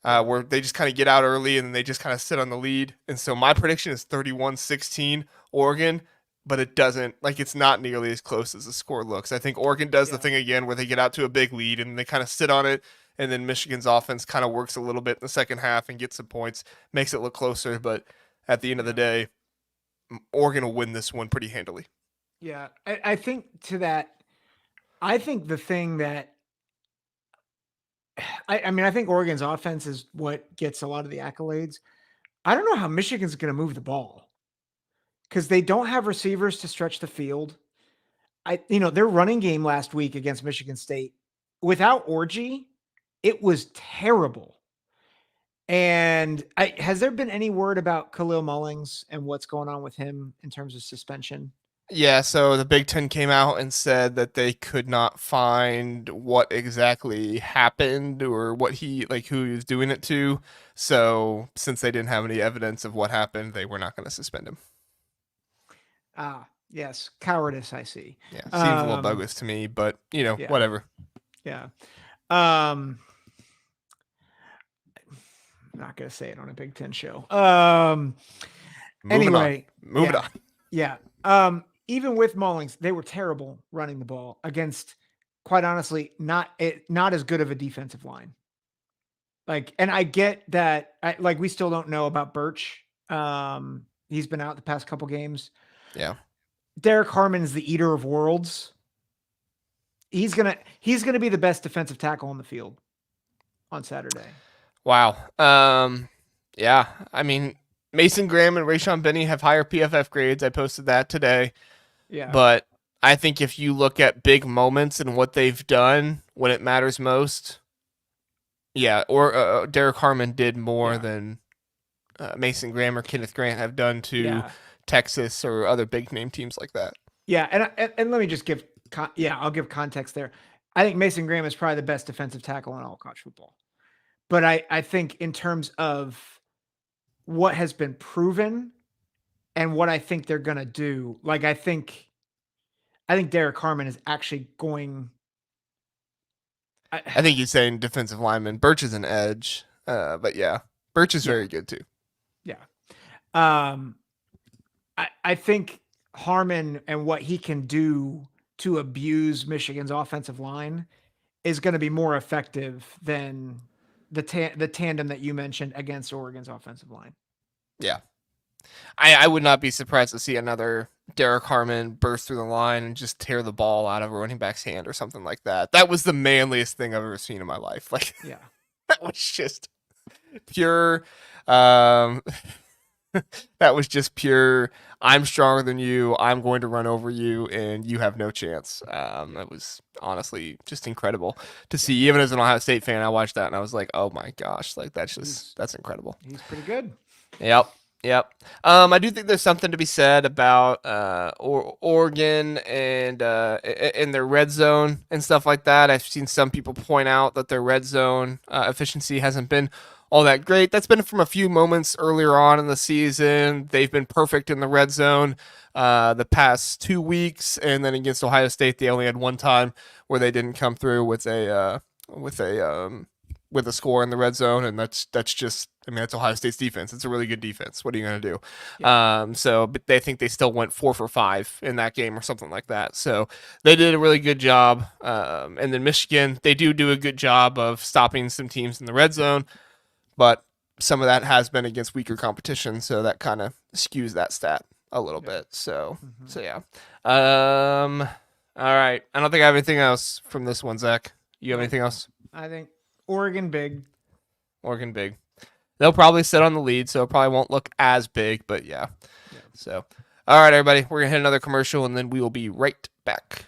where they just kind of get out early and then they just kind of sit on the lead. And so my prediction is 31-16 Oregon, but it's not nearly as close as the score looks. I think Oregon does the thing again where they get out to a big lead and they kind of sit on it. And then Michigan's offense kind of works a little bit in the second half and gets some points, makes it look closer. But at the end of the day, Oregon will win this one pretty handily. Yeah, I think to that, I think the thing that I think Oregon's offense is what gets a lot of the accolades. I don't know how Michigan's going to move the ball because they don't have receivers to stretch the field. Their running game last week against Michigan State without Orji, it was terrible. And has there been any word about Khalil Mullings and what's going on with him in terms of suspension? Yeah, so the Big Ten came out and said that they could not find what exactly happened or what who he was doing it to. So since they didn't have any evidence of what happened, they were not going to suspend him. Ah, yes, cowardice. I see. Yeah, seems a little bogus to me, but Yeah. whatever. Yeah. I'm not gonna say it on a Big Ten show. Anyway, moving on. Yeah. Even with Mullings, they were terrible running the ball against, quite honestly, not as good of a defensive line. And I get that. We still don't know about Birch. He's been out the past couple games. Yeah. Derek Harmon is the eater of worlds. He's gonna be the best defensive tackle on the field on Saturday. Wow. Yeah. I mean, Mason Graham and Rayshon Benny have higher PFF grades. I posted that today. Yeah. But I think if you look at big moments and what they've done when it matters most, Derek Harmon did more than Mason Graham or Kenneth Grant have done to Texas or other big name teams like that. Yeah, and let me just give I'll give context there. I think Mason Graham is probably the best defensive tackle in all college football. But I think in terms of what has been proven and what I think they're going to do, I think Derek Harmon is actually going. I think he's saying defensive lineman. Birch is an edge. But yeah, Birch is very good too. Yeah. I think Harmon and what he can do to abuse Michigan's offensive line is going to be more effective than the tandem that you mentioned against Oregon's offensive line. Yeah. I would not be surprised to see another Derek Harmon burst through the line and just tear the ball out of a running back's hand or something like that. That was the manliest thing I've ever seen in my life. That was just pure. That was just pure. I'm stronger than you. I'm going to run over you, and you have no chance. That was honestly just incredible to see. Even as an Ohio State fan, I watched that and I was like, "Oh my gosh! That's incredible." He's pretty good. Yep. I do think there's something to be said about Oregon and in their red zone and stuff like that. I've seen some people point out that their red zone efficiency hasn't been all that great. That's been from a few moments earlier on in the season. They've been perfect in the red zone the past 2 weeks, and then against Ohio State, they only had one time where they didn't come through with a score in the red zone, and that's just. I mean, that's Ohio State's defense. It's a really good defense. What are you going to do? Yeah. But they think they still went 4 for 5 in that game or something like that. So they did a really good job. And then Michigan, they do a good job of stopping some teams in the red zone, but some of that has been against weaker competition. So that kind of skews that stat a little bit. So yeah. All right. I don't think I have anything else from this one, Zach. You have anything else? I think Oregon big. They'll probably sit on the lead, so it probably won't look as big, but yeah. So, all right, everybody, we're going to hit another commercial, and then we will be right back.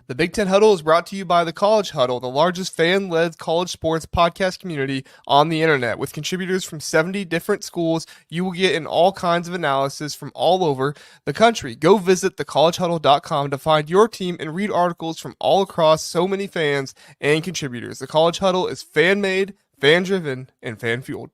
The Big Ten Huddle is brought to you by the College Huddle, the largest fan-led college sports podcast community on the internet. With contributors from 70 different schools, you will get in all kinds of analysis from all over the country. Go visit thecollegehuddle.com to find your team and read articles from all across so many fans and contributors. The College Huddle is fan-made, fan-driven, and fan-fueled.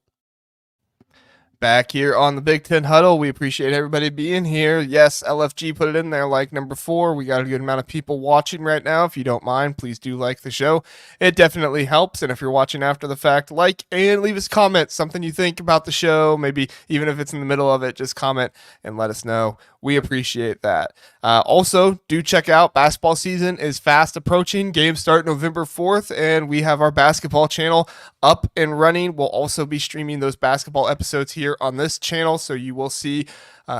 Back here on the Big Ten Huddle, we appreciate everybody being here. Yes, LFG put it in there like number 4. We got a good amount of people watching right now. If you don't mind, please do like the show. It definitely helps. And if you're watching after the fact, like and leave us comments, something you think about the show. Maybe even if it's in the middle of it, just comment and let us know. We appreciate that. Also, do check out basketball season is fast approaching. Games start November 4th, and we have our basketball channel up and running. We'll also be streaming those basketball episodes here on this channel, so you will see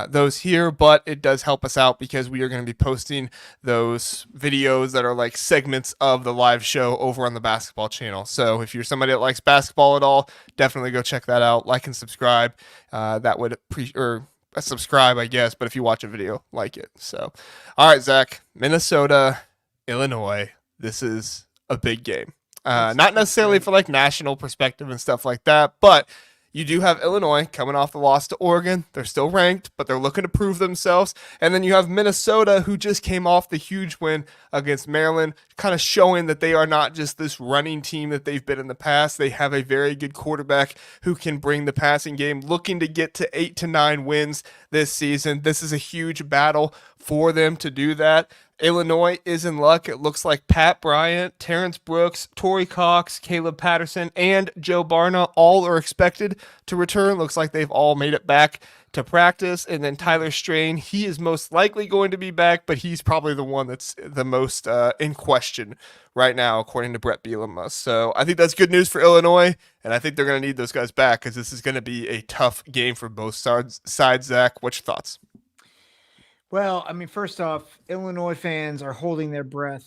those here, but it does help us out because we are going to be posting those videos that are like segments of the live show over on the basketball channel. So if you're somebody that likes basketball at all, definitely go check that out. Like and subscribe. That would subscribe, I guess, but if you watch a video, like it. So, all right, Zach, Minnesota, Illinois. This is a big game. Not necessarily for like national perspective and stuff like that, but you do have Illinois coming off the loss to Oregon. They're still ranked, but they're looking to prove themselves. And then you have Minnesota, who just came off the huge win against Maryland, kind of showing that they are not just this running team that they've been in the past. They have a very good quarterback who can bring the passing game, looking to get to 8 to 9 wins this season. This is a huge battle for them to do that. Illinois is in luck. It looks like Pat Bryant, Terrence Brooks, Torrey Cox, Caleb Patterson, and Joe Barna all are expected to return. Looks like they've all made it back to practice. And then Tyler Strain, he is most likely going to be back, but he's probably the one that's the most in question right now, according to Brett Bielema. So I think that's good news for Illinois, and I think they're going to need those guys back because this is going to be a tough game for both sides. Zach, what's your thoughts? Well, I mean, first off, Illinois fans are holding their breath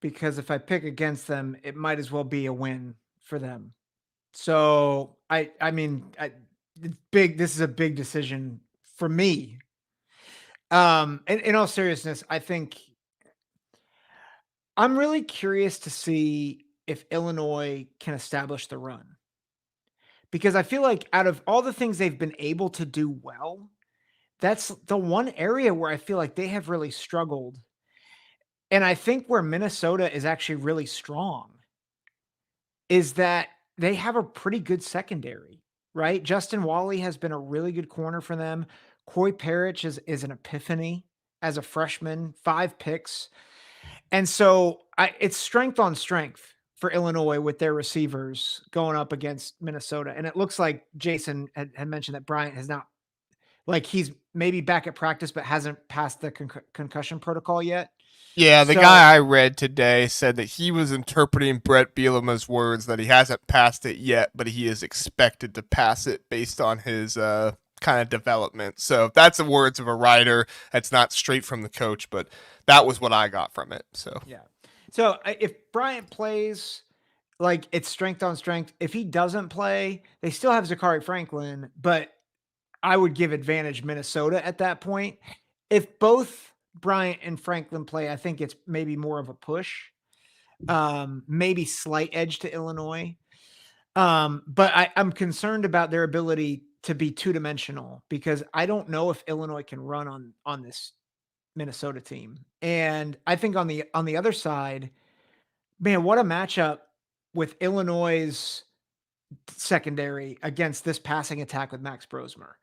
because if I pick against them, it might as well be a win for them. So it's big. This is a big decision for me. In all seriousness, I think I'm really curious to see if Illinois can establish the run, because I feel like out of all the things they've been able to do well, that's the one area where I feel like they have really struggled. And I think where Minnesota is actually really strong is that they have a pretty good secondary, right? Justin Wally has been a really good corner for them. Corey Parrish is an epiphany as a freshman, 5 picks. And so it's strength on strength for Illinois with their receivers going up against Minnesota. And it looks like Jason had mentioned that Bryant has not, like, he's maybe back at practice, but hasn't passed the concussion protocol yet. Yeah, the guy I read today said that he was interpreting Brett Bielema's words that he hasn't passed it yet, but he is expected to pass it based on his kind of development. So that's the words of a writer. That's not straight from the coach, but that was what I got from it. So yeah. So if Bryant plays, like, it's strength on strength. If he doesn't play, they still have Zachary Franklin, but I would give advantage Minnesota at that point. If both Bryant and Franklin play, I think it's maybe more of a push, maybe slight edge to Illinois. But I'm concerned about their ability to be two-dimensional because I don't know if Illinois can run on this Minnesota team. And I think on the other side, man, what a matchup with Illinois' secondary against this passing attack with Max Brosmer.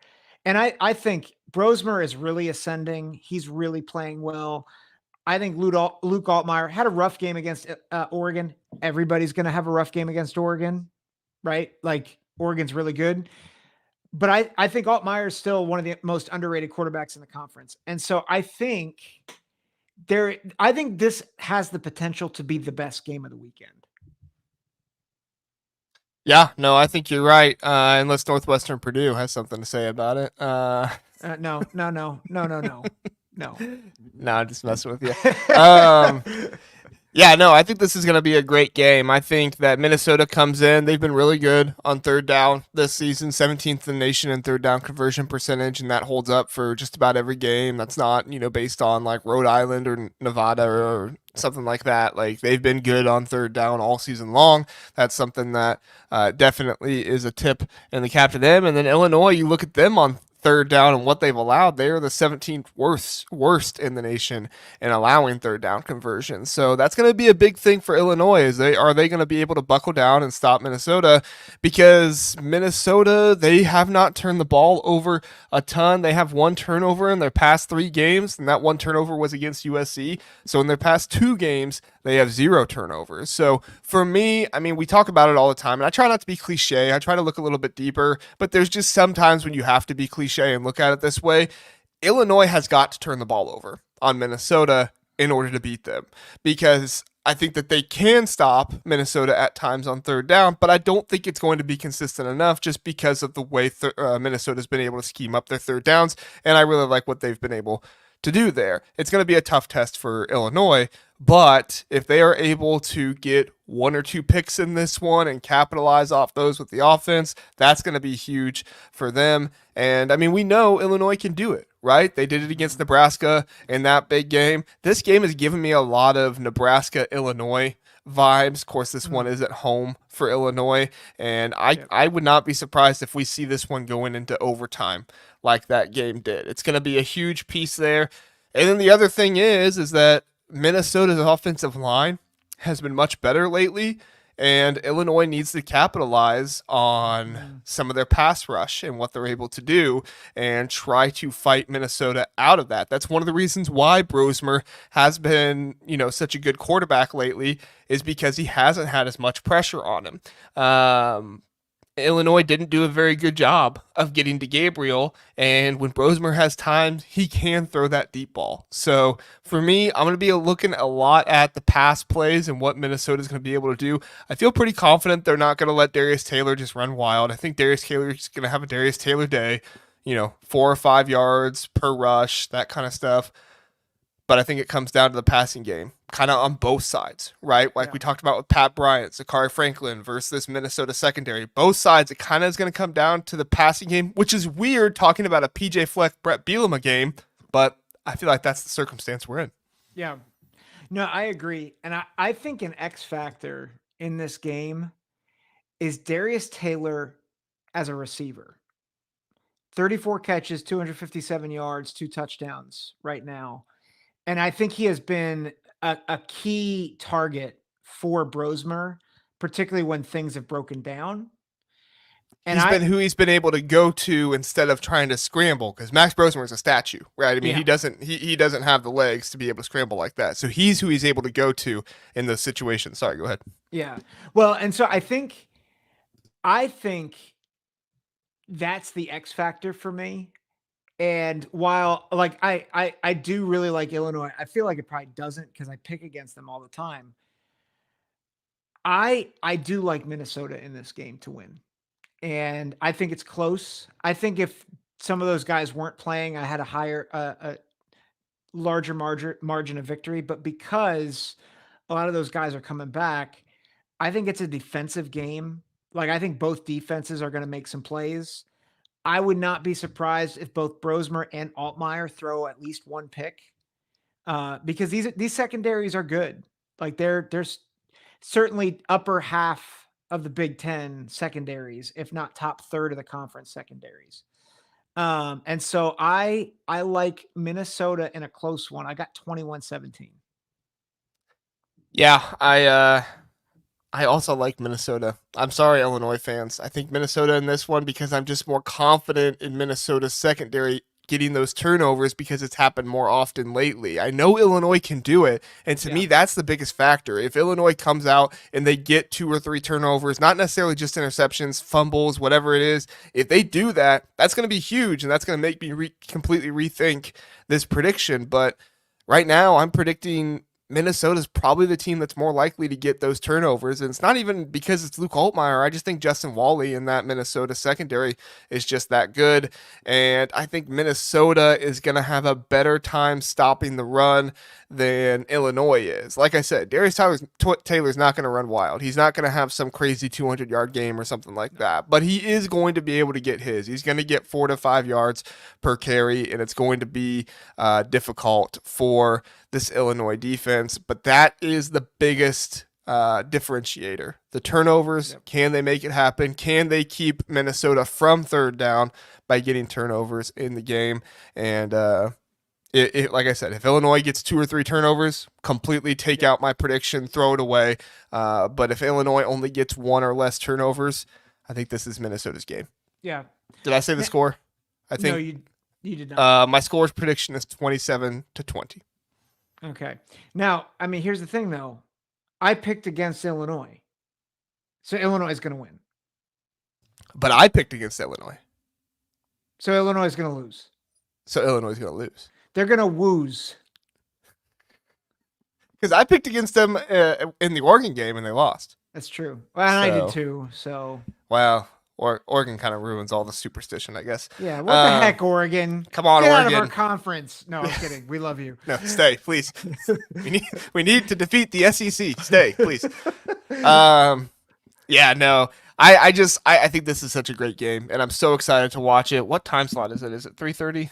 And I think Brosmer is really ascending. He's really playing well. I think Luke Altmaier had a rough game against Oregon. Everybody's going to have a rough game against Oregon, right? Like, Oregon's really good. But I think Altmaier is still one of the most underrated quarterbacks in the conference. And so I think this has the potential to be the best game of the weekend. yeah, no, I think you're right. Unless Northwestern Purdue has something to say about it. No. No, I'm just messing with you. Yeah, no, I think this is going to be a great game. I think that Minnesota comes in. They've been really good on third down this season, 17th in the nation in third down conversion percentage, and that holds up for just about every game. That's not, based on like Rhode Island or Nevada or something like that. Like, they've been good on third down all season long. That's something that definitely is a tip in the cap to them. And then Illinois, you look at them on third down and what they've allowed, they are the 17th worst in the nation in allowing third down conversions. So that's going to be a big thing for Illinois. Are they going to be able to buckle down and stop Minnesota? Because Minnesota, they have not turned the ball over a ton. They have 1 turnover in their past 3 games, and that 1 turnover was against USC. So in their past 2 games, they have 0 turnovers. So for me, I mean, we talk about it all the time, and I try not to be cliche. I try to look a little bit deeper, but there's just sometimes when you have to be cliche and look at it this way. Illinois has got to turn the ball over on Minnesota in order to beat them, because I think that they can stop Minnesota at times on third down, but I don't think it's going to be consistent enough just because of the way Minnesota's been able to scheme up their third downs, and I really like what they've been able to do there. It's going to be a tough test for Illinois, but if they are able to get 1 or 2 picks in this one and capitalize off those with the offense, that's going to be huge for them. And I mean, we know Illinois can do it, right? They did it against Nebraska in that big game. This game has given me a lot of Nebraska, Illinois vibes. Of course, this one is at home for Illinois, and I would not be surprised if we see this one going into overtime like that game did. It's going to be a huge piece there. And then the other thing is that Minnesota's offensive line has been much better lately, and Illinois needs to capitalize on some of their pass rush and what they're able to do and try to fight Minnesota out of that. That's one of the reasons why Brosmer has been, such a good quarterback lately, is because he hasn't had as much pressure on him. Illinois didn't do a very good job of getting to Gabriel, and when Brosmer has time, he can throw that deep ball. So for me, I'm going to be looking a lot at the pass plays and what Minnesota's going to be able to do. I feel pretty confident they're not going to let Darius Taylor just run wild. I think Darius Taylor is going to have a Darius Taylor day, 4 or 5 yards per rush, that kind of stuff. But I think it comes down to the passing game, kind of on both sides, right? Like we talked about with Pat Bryant, Zachary Franklin versus this Minnesota secondary. Both sides, it kind of is going to come down to the passing game, which is weird talking about a PJ Fleck, Brett Bielema game, but I feel like that's the circumstance we're in. Yeah. No, I agree. And I think an X factor in this game is Darius Taylor as a receiver. 34 catches, 257 yards, 2 touchdowns right now. And I think he has been a key target for Brosmer, particularly when things have broken down. And he's been able to go to instead of trying to scramble, because Max Brosmer is a statue, right? I mean, he doesn't have the legs to be able to scramble like that. So he's who he's able to go to in those situations. Sorry, go ahead. Yeah. Well, and so I think that's the X factor for me. And while I do really like Illinois, I feel like it probably doesn't because I pick against them all the time. I do like Minnesota in this game to win. And I think it's close. I think if some of those guys weren't playing, I had a larger margin of victory. But because a lot of those guys are coming back, I think it's a defensive game. Like, I think both defenses are going to make some plays. I would not be surprised if both Brosmer and Altmaier throw at least one pick, because these secondaries are good. Like, they're certainly upper half of the Big Ten secondaries, if not top third of the conference secondaries. And so I like Minnesota in a close one. I got 21-17. Yeah, I also like Minnesota. I'm sorry, Illinois fans. I think Minnesota in this one because I'm just more confident in Minnesota's secondary getting those turnovers because it's happened more often lately. I know Illinois can do it, and to me, that's the biggest factor. If Illinois comes out and they get 2 or 3 turnovers, not necessarily just interceptions, fumbles, whatever it is, if they do that, that's going to be huge, and that's going to make me completely rethink this prediction. But right now, I'm predicting Minnesota's probably the team that's more likely to get those turnovers. And it's not even because it's Luke Altmaier. I just think Justin Wally in that Minnesota secondary is just that good. And I think Minnesota is going to have a better time stopping the run than Illinois is. Like I said, Darius Taylor's not going to run wild. He's not going to have some crazy 200-yard game or something like that. But he is going to be able to get his. He's going to get 4 to 5 yards per carry, and it's going to be difficult for this Illinois defense, but that is the biggest differentiator. The turnovers, Can they make it happen? Can they keep Minnesota from third down by getting turnovers in the game? And like I said, if Illinois gets 2 or 3 turnovers, completely take out my prediction, throw it away. But if Illinois only gets 1 or less turnovers, I think this is Minnesota's game. Yeah. Did I say the score? I think no, you did not. My score's prediction is 27-20. Okay. Now, I mean, here's the thing, though. I picked against Illinois. So Illinois is going to win. But I picked against Illinois. So Illinois is going to lose. So Illinois is going to lose. They're going to wooze. Because I picked against them in the Oregon game, and they lost. That's true. Well, and I did too, so. Well, Oregon kind of ruins all the superstition, I guess. Yeah, what the heck, Oregon? Come on, Get Oregon. out of our conference. No, I'm kidding. We love you. No, stay, please. we need to defeat the SEC. Stay, please. Yeah, no. I think this is such a great game, and I'm so excited to watch it. What time slot is it? Is it 3:30?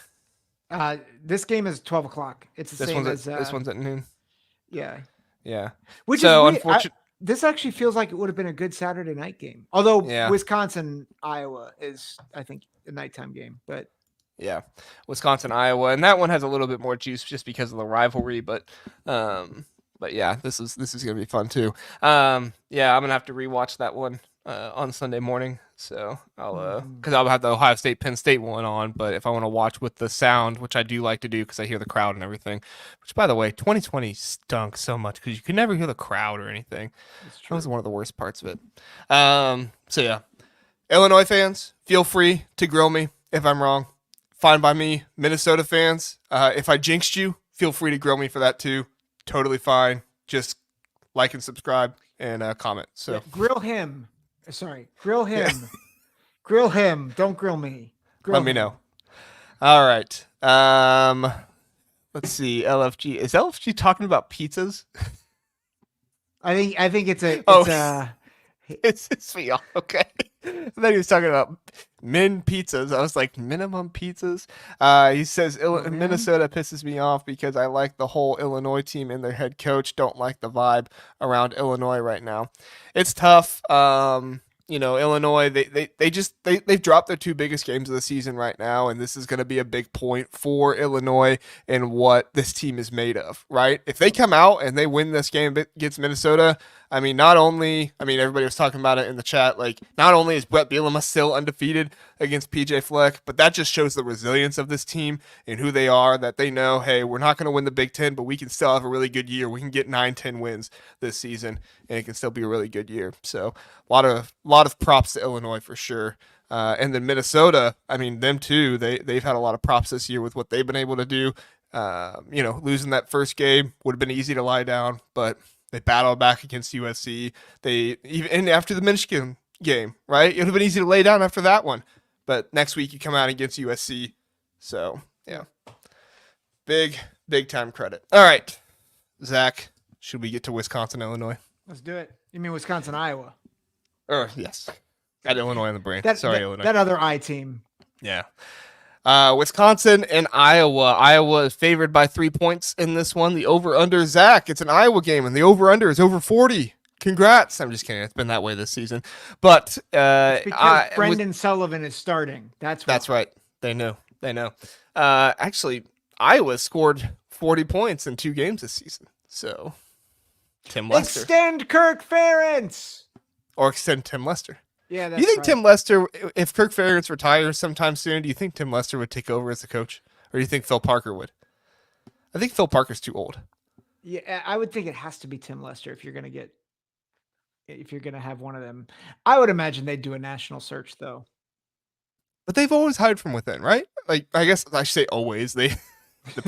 This game is 12 o'clock. It's the same as... This one's at noon? Yeah. Yeah. Which so is unfortunate. this actually feels like it would have been a good Saturday night game. Although Yeah. Wisconsin, Iowa is, I think, a nighttime game. But yeah, Wisconsin, Iowa, and that one has a little bit more juice just because of the rivalry. But yeah, this is gonna be fun too. Yeah, I'm gonna have to rewatch that one on Sunday morning. So I'll because I'll have the Ohio State Penn State one on. But if I want to watch with the sound, which I do like to do because I hear the crowd and everything. Which, by the way, 2020 stunk so much because you could never hear the crowd or anything. That was one of the worst parts of it. So yeah, Illinois fans, feel free to grill me if I'm wrong. Fine by me. Minnesota fans, if I jinxed you, feel free to grill me for that too. Totally fine. Just like and subscribe and comment. So grill him. Sorry, grill him. Yeah. Grill him. Don't grill me. Grill Let me know. All right. Let's see. LFG. Is LFG talking about pizzas? I think it's a. It's me. Okay. I thought he was talking about min pizzas. I was like, minimum pizzas. He says Minnesota pisses me off because I like the whole Illinois team and their head coach. Don't like the vibe around Illinois right now. It's tough. Illinois, they've dropped their two biggest games of the season right now, and this is going to be a big point for Illinois and what this team is made of, right? If they come out and they win this game against Minnesota, everybody was talking about it in the chat, like, not only is Brett Bielema still undefeated against PJ Fleck, but that just shows the resilience of this team and who they are, that they know, hey, we're not going to win the Big Ten, but we can still have a really good year. We can get 9-10 wins this season, and it can still be a really good year. So a lot of props to Illinois for sure. And then Minnesota, them too, they've had a lot of props this year with what they've been able to do. Losing that first game would have been easy to lie down, but they battled back against USC. Even after the Michigan game, right? It would have been easy to lay down after that one. But next week you come out against USC. So, yeah. Big time credit. All right. Zach, should we get to Wisconsin, Illinois? Let's do it. You mean Wisconsin, Iowa? Yes. Got Illinois on the brain. Illinois. That other I team. Yeah. Wisconsin and Iowa. Iowa is favored by 3 points in this one. The over-under, Zach, it's an Iowa game, and the over-under is over 40. Congrats. I'm just kidding. It's been that way this season. But because Brendan Sullivan is starting. That's right. They know. Actually, Iowa scored 40 points in 2 games this season. So, Tim Lester. Extend Kirk Ferentz. Or extend Tim Lester. Yeah, that's Do you think right. Tim Lester, if Kirk Ferentz retires sometime soon, do you think Tim Lester would take over as the coach? Or do you think Phil Parker would? I think Phil Parker's too old. Yeah, I would think it has to be Tim Lester if you're going to have one of them. I would imagine they'd do a national search, though. But they've always hired from within, right? Like, I guess I should say always. The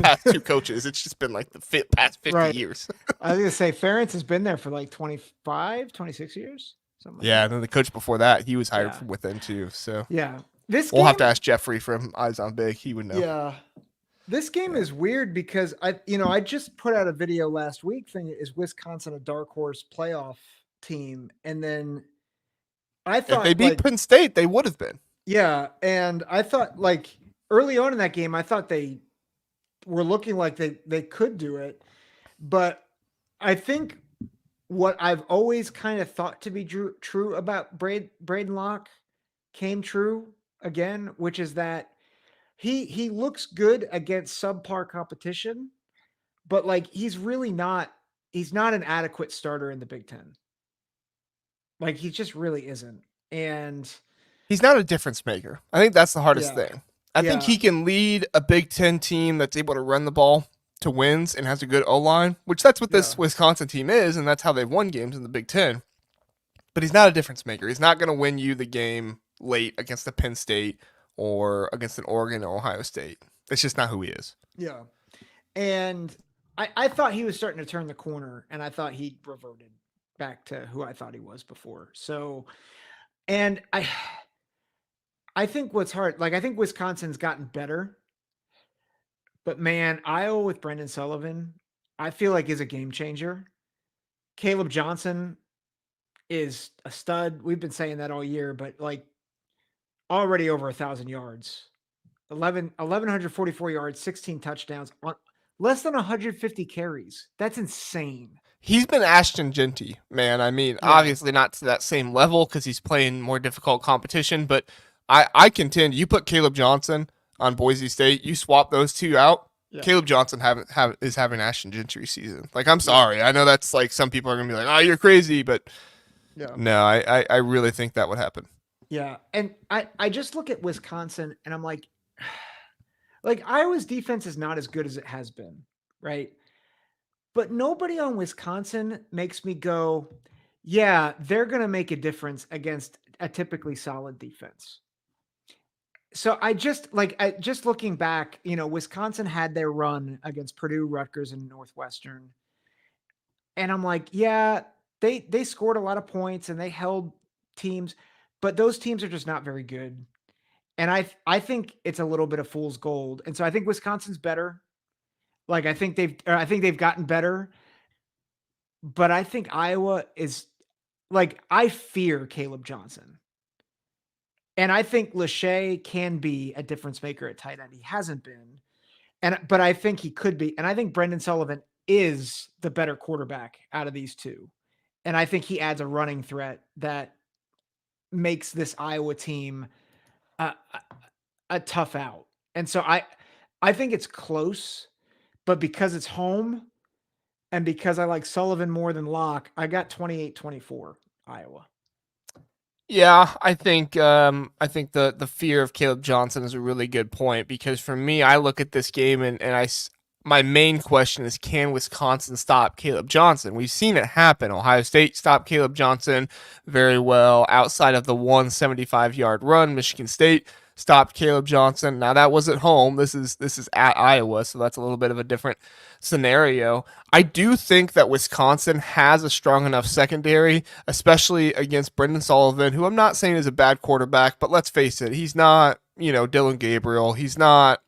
past 2 coaches, it's just been like the past 50 years. I was going to say, Ferentz has been there for like 25, 26 years. Yeah, and then the coach before that, he was hired from within too. So yeah, we'll have to ask Jeffrey from Eyes on Big. He would know. Yeah, this game is weird because I just put out a video last week saying, is Wisconsin a dark horse playoff team? And then I thought if they beat Penn State, they would have been. Yeah, and I thought like early on in that game, I thought they were looking like they could do it, but I think what I've always kind of thought to be true about Braden Locke came true again, which is that he looks good against subpar competition, but like he's not an adequate starter in the Big Ten. Like he just really isn't. And he's not a difference maker. I think that's the hardest thing. I think he can lead a Big Ten team that's able to run the ball to wins and has a good O-line, which that's what this Wisconsin team is, and that's how they've won games in the Big Ten. But he's not a difference maker. He's not going to win you the game late against the Penn State or against an Oregon or Ohio State. It's just not who he is. Yeah. And I thought he was starting to turn the corner, and I thought he reverted back to who I thought he was before. So, and I think what's hard, like I think Wisconsin's gotten better. But man, Iowa with Brendan Sullivan, I feel like is a game changer. Caleb Johnson is a stud. We've been saying that all year, but like already over 1,000 yards, 1,144 yards, 16 touchdowns on less than 150 carries. That's insane. He's been Ashton Genty, man. I mean, Yeah. obviously not to that same level because he's playing more difficult competition, but I contend you put Caleb Johnson on Boise State, you swap those two out. Yeah. Caleb Johnson is having Ashton Gentry season. Like, I'm Yeah. sorry. I know that's like some people are gonna be like, oh, you're crazy, but Yeah. no, I really think that would happen. Yeah. And I just look at Wisconsin and I'm like Iowa's defense is not as good as it has been, right? But nobody on Wisconsin makes me go, yeah, they're going to make a difference against a typically solid defense. So I just looking back, Wisconsin had their run against Purdue, Rutgers, and Northwestern. And I'm like, yeah, they scored a lot of points and they held teams, but those teams are just not very good. And I think it's a little bit of fool's gold. And so I think Wisconsin's better. Like I think they've gotten better, but I think Iowa is like I fear Caleb Johnson. And I think Lachey can be a difference maker at tight end. He hasn't been. But I think he could be. And I think Brendan Sullivan is the better quarterback out of these two. And I think he adds a running threat that makes this Iowa team a tough out. And so I think it's close, but because it's home and because I like Sullivan more than Locke, I got 28-24 Iowa. Yeah, I think the fear of Caleb Johnson is a really good point because for me, I look at this game and my main question is, can Wisconsin stop Caleb Johnson? We've seen it happen. Ohio State stopped Caleb Johnson very well outside of the 175-yard run. Michigan State stopped Caleb Johnson. Now that was at home. This is at Iowa, so that's a little bit of a different scenario. I do think that Wisconsin has a strong enough secondary, especially against Brendan Sullivan, who I'm not saying is a bad quarterback, but let's face it, he's not, Dylan Gabriel. He's not,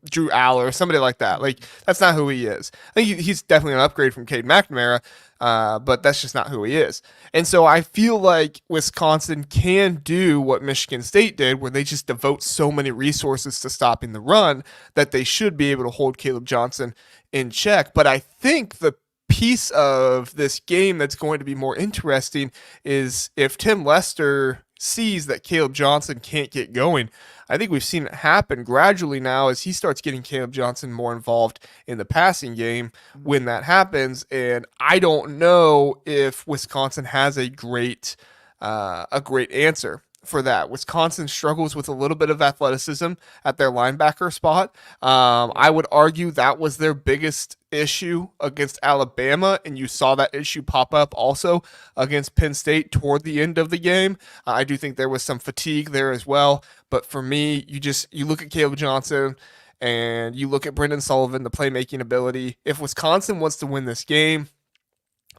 Drew Aller or somebody like that. Like, that's not who he is. I think he's definitely an upgrade from Cade McNamara, but that's just not who he is. And so I feel like Wisconsin can do what Michigan State did, where they just devote so many resources to stopping the run that they should be able to hold Caleb Johnson in check. But I think the piece of this game that's going to be more interesting is if Tim Lester sees that Caleb Johnson can't get going. I think we've seen it happen gradually now as he starts getting Caleb Johnson more involved in the passing game when that happens. And I don't know if Wisconsin has a great answer for that. Wisconsin struggles with a little bit of athleticism at their linebacker spot. I would argue that was their biggest issue against Alabama, and you saw that issue pop up also against Penn State toward the end of the game. I do think there was some fatigue there as well, but for me, you look at Caleb Johnson and you look at Brendan Sullivan, the playmaking ability. If Wisconsin wants to win this game,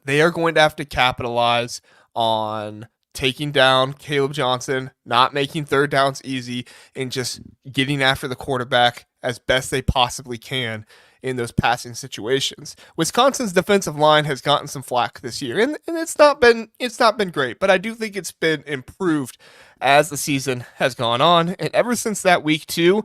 they are going to have to capitalize on taking down Caleb Johnson, not making third downs easy, and just getting after the quarterback as best they possibly can in those passing situations. Wisconsin's defensive line has gotten some flack this year, and it's not been great, but I do think it's been improved as the season has gone on. And ever since that week 2,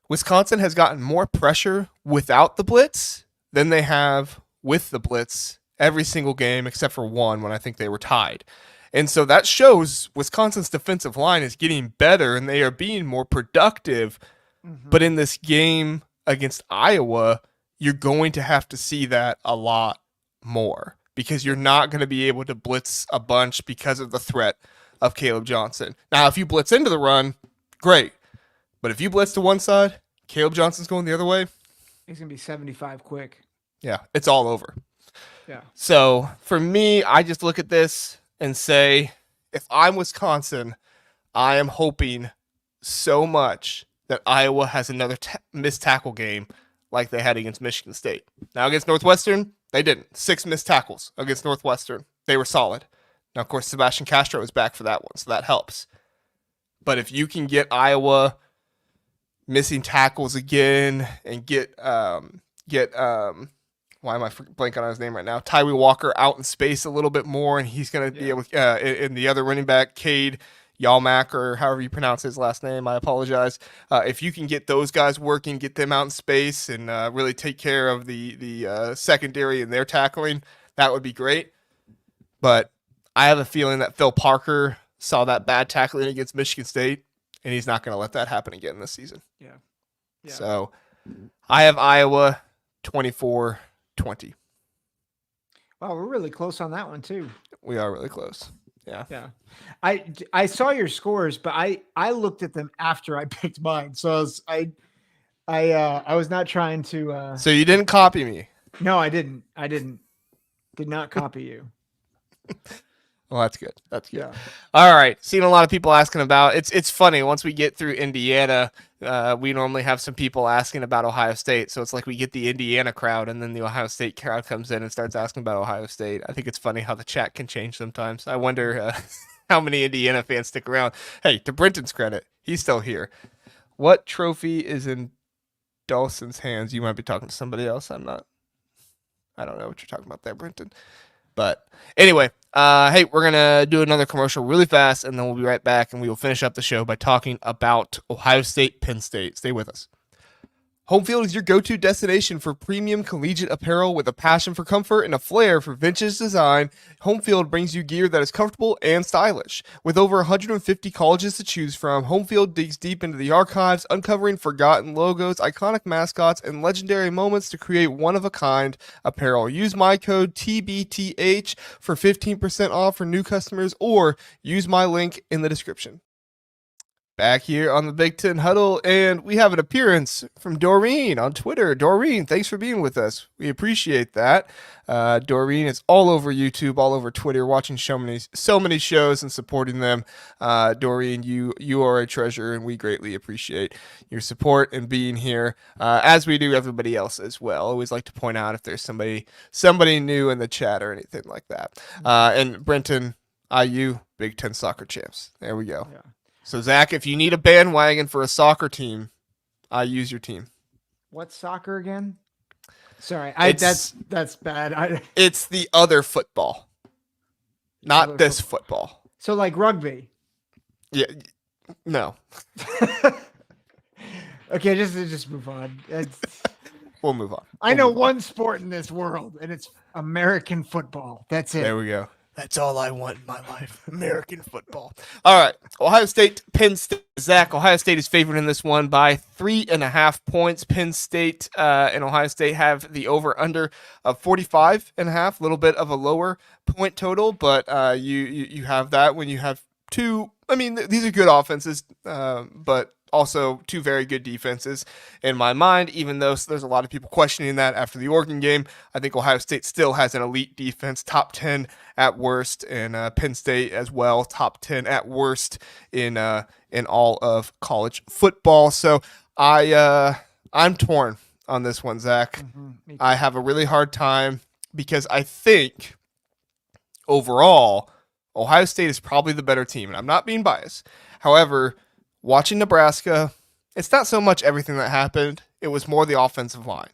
Wisconsin has gotten more pressure without the blitz than they have with the blitz every single game except for one when I think they were tied. And so that shows Wisconsin's defensive line is getting better and they are being more productive. Mm-hmm. But in this game against Iowa, you're going to have to see that a lot more because you're not going to be able to blitz a bunch because of the threat of Caleb Johnson. Now, if you blitz into the run, great. But if you blitz to one side, Caleb Johnson's going the other way. He's going to be 75 quick. Yeah, it's all over. Yeah. So for me, I just look at this and say, if I'm Wisconsin, I am hoping so much that Iowa has another missed tackle game like they had against Michigan State. Now, against Northwestern, they didn't. 6 missed tackles against Northwestern. They were solid. Now, of course, Sebastian Castro is back for that one, so that helps. But if you can get Iowa missing tackles again and get why am I blanking on his name right now? Tyree Walker out in space a little bit more, and he's going to be able, and the other running back, Cade, Yalmac, or however you pronounce his last name. I apologize. If you can get those guys working, get them out in space, and really take care of the secondary and their tackling, that would be great. But I have a feeling that Phil Parker saw that bad tackling against Michigan State, and he's not going to let that happen again this season. Yeah. So I have Iowa 24-20. Wow, we're really close on that one too. We are really close. Yeah. I saw your scores, but I looked at them after I picked mine. So I was not trying to So you didn't copy me. No, I didn't. Did not copy you. Well, that's good. That's good. Yeah. All right. Seeing a lot of people asking about it's funny. Once we get through Indiana, we normally have some people asking about Ohio State. So it's like we get the Indiana crowd, and then the Ohio State crowd comes in and starts asking about Ohio State. I think it's funny how the chat can change sometimes. I wonder how many Indiana fans stick around. Hey, to Brenton's credit, he's still here. What trophy is in Dawson's hands? You might be talking to somebody else. I don't know what you're talking about there, Brenton. But anyway, hey, we're going to do another commercial really fast, and then we'll be right back, and we will finish up the show by talking about Ohio State, Penn State. Stay with us. Home Field is your go-to destination for premium collegiate apparel with a passion for comfort and a flair for vintage design. Home Field brings you gear that is comfortable and stylish. With over 150 colleges to choose from, Home Field digs deep into the archives, uncovering forgotten logos, iconic mascots, and legendary moments to create one-of-a-kind apparel. Use my code TBTH for 15% off for new customers, or use my link in the description. Back here on the Big Ten Huddle, and we have an appearance from Doreen on Twitter. Doreen, thanks for being with us. We appreciate that. Doreen is all over YouTube, all over Twitter, watching so many shows and supporting them. Doreen, you are a treasure, and we greatly appreciate your support and being here, as we do everybody else as well. Always like to point out if there's somebody new in the chat or anything like that. And Brenton, IU, Big Ten soccer champs. There we go. Yeah. So, Zach, if you need a bandwagon for a soccer team, I use your team. What's soccer again? Sorry, that's bad. It's the other football, not this football. So like rugby. Yeah, no. Okay, just move on. We'll move on. I know one sport in this world, and it's American football. That's it. There we go. That's all I want in my life. American football. All right. Ohio State, Penn State. Zach, Ohio State is favored in this one by 3.5 points. Penn State and Ohio State have the over-under of 45.5, a little bit of a lower point total, but you have that when you have two. I mean, these are good offenses, but also two very good defenses in my mind, even though there's a lot of people questioning that after the Oregon game. I think Ohio State still has an elite defense, top 10 at worst, and Penn State as well, top 10 at worst in all of college football. So I'm torn on this one, Zach. I have a really hard time because I think overall Ohio State is probably the better team, and I'm not being biased. However, watching Nebraska, it's not so much everything that happened. It was more the offensive line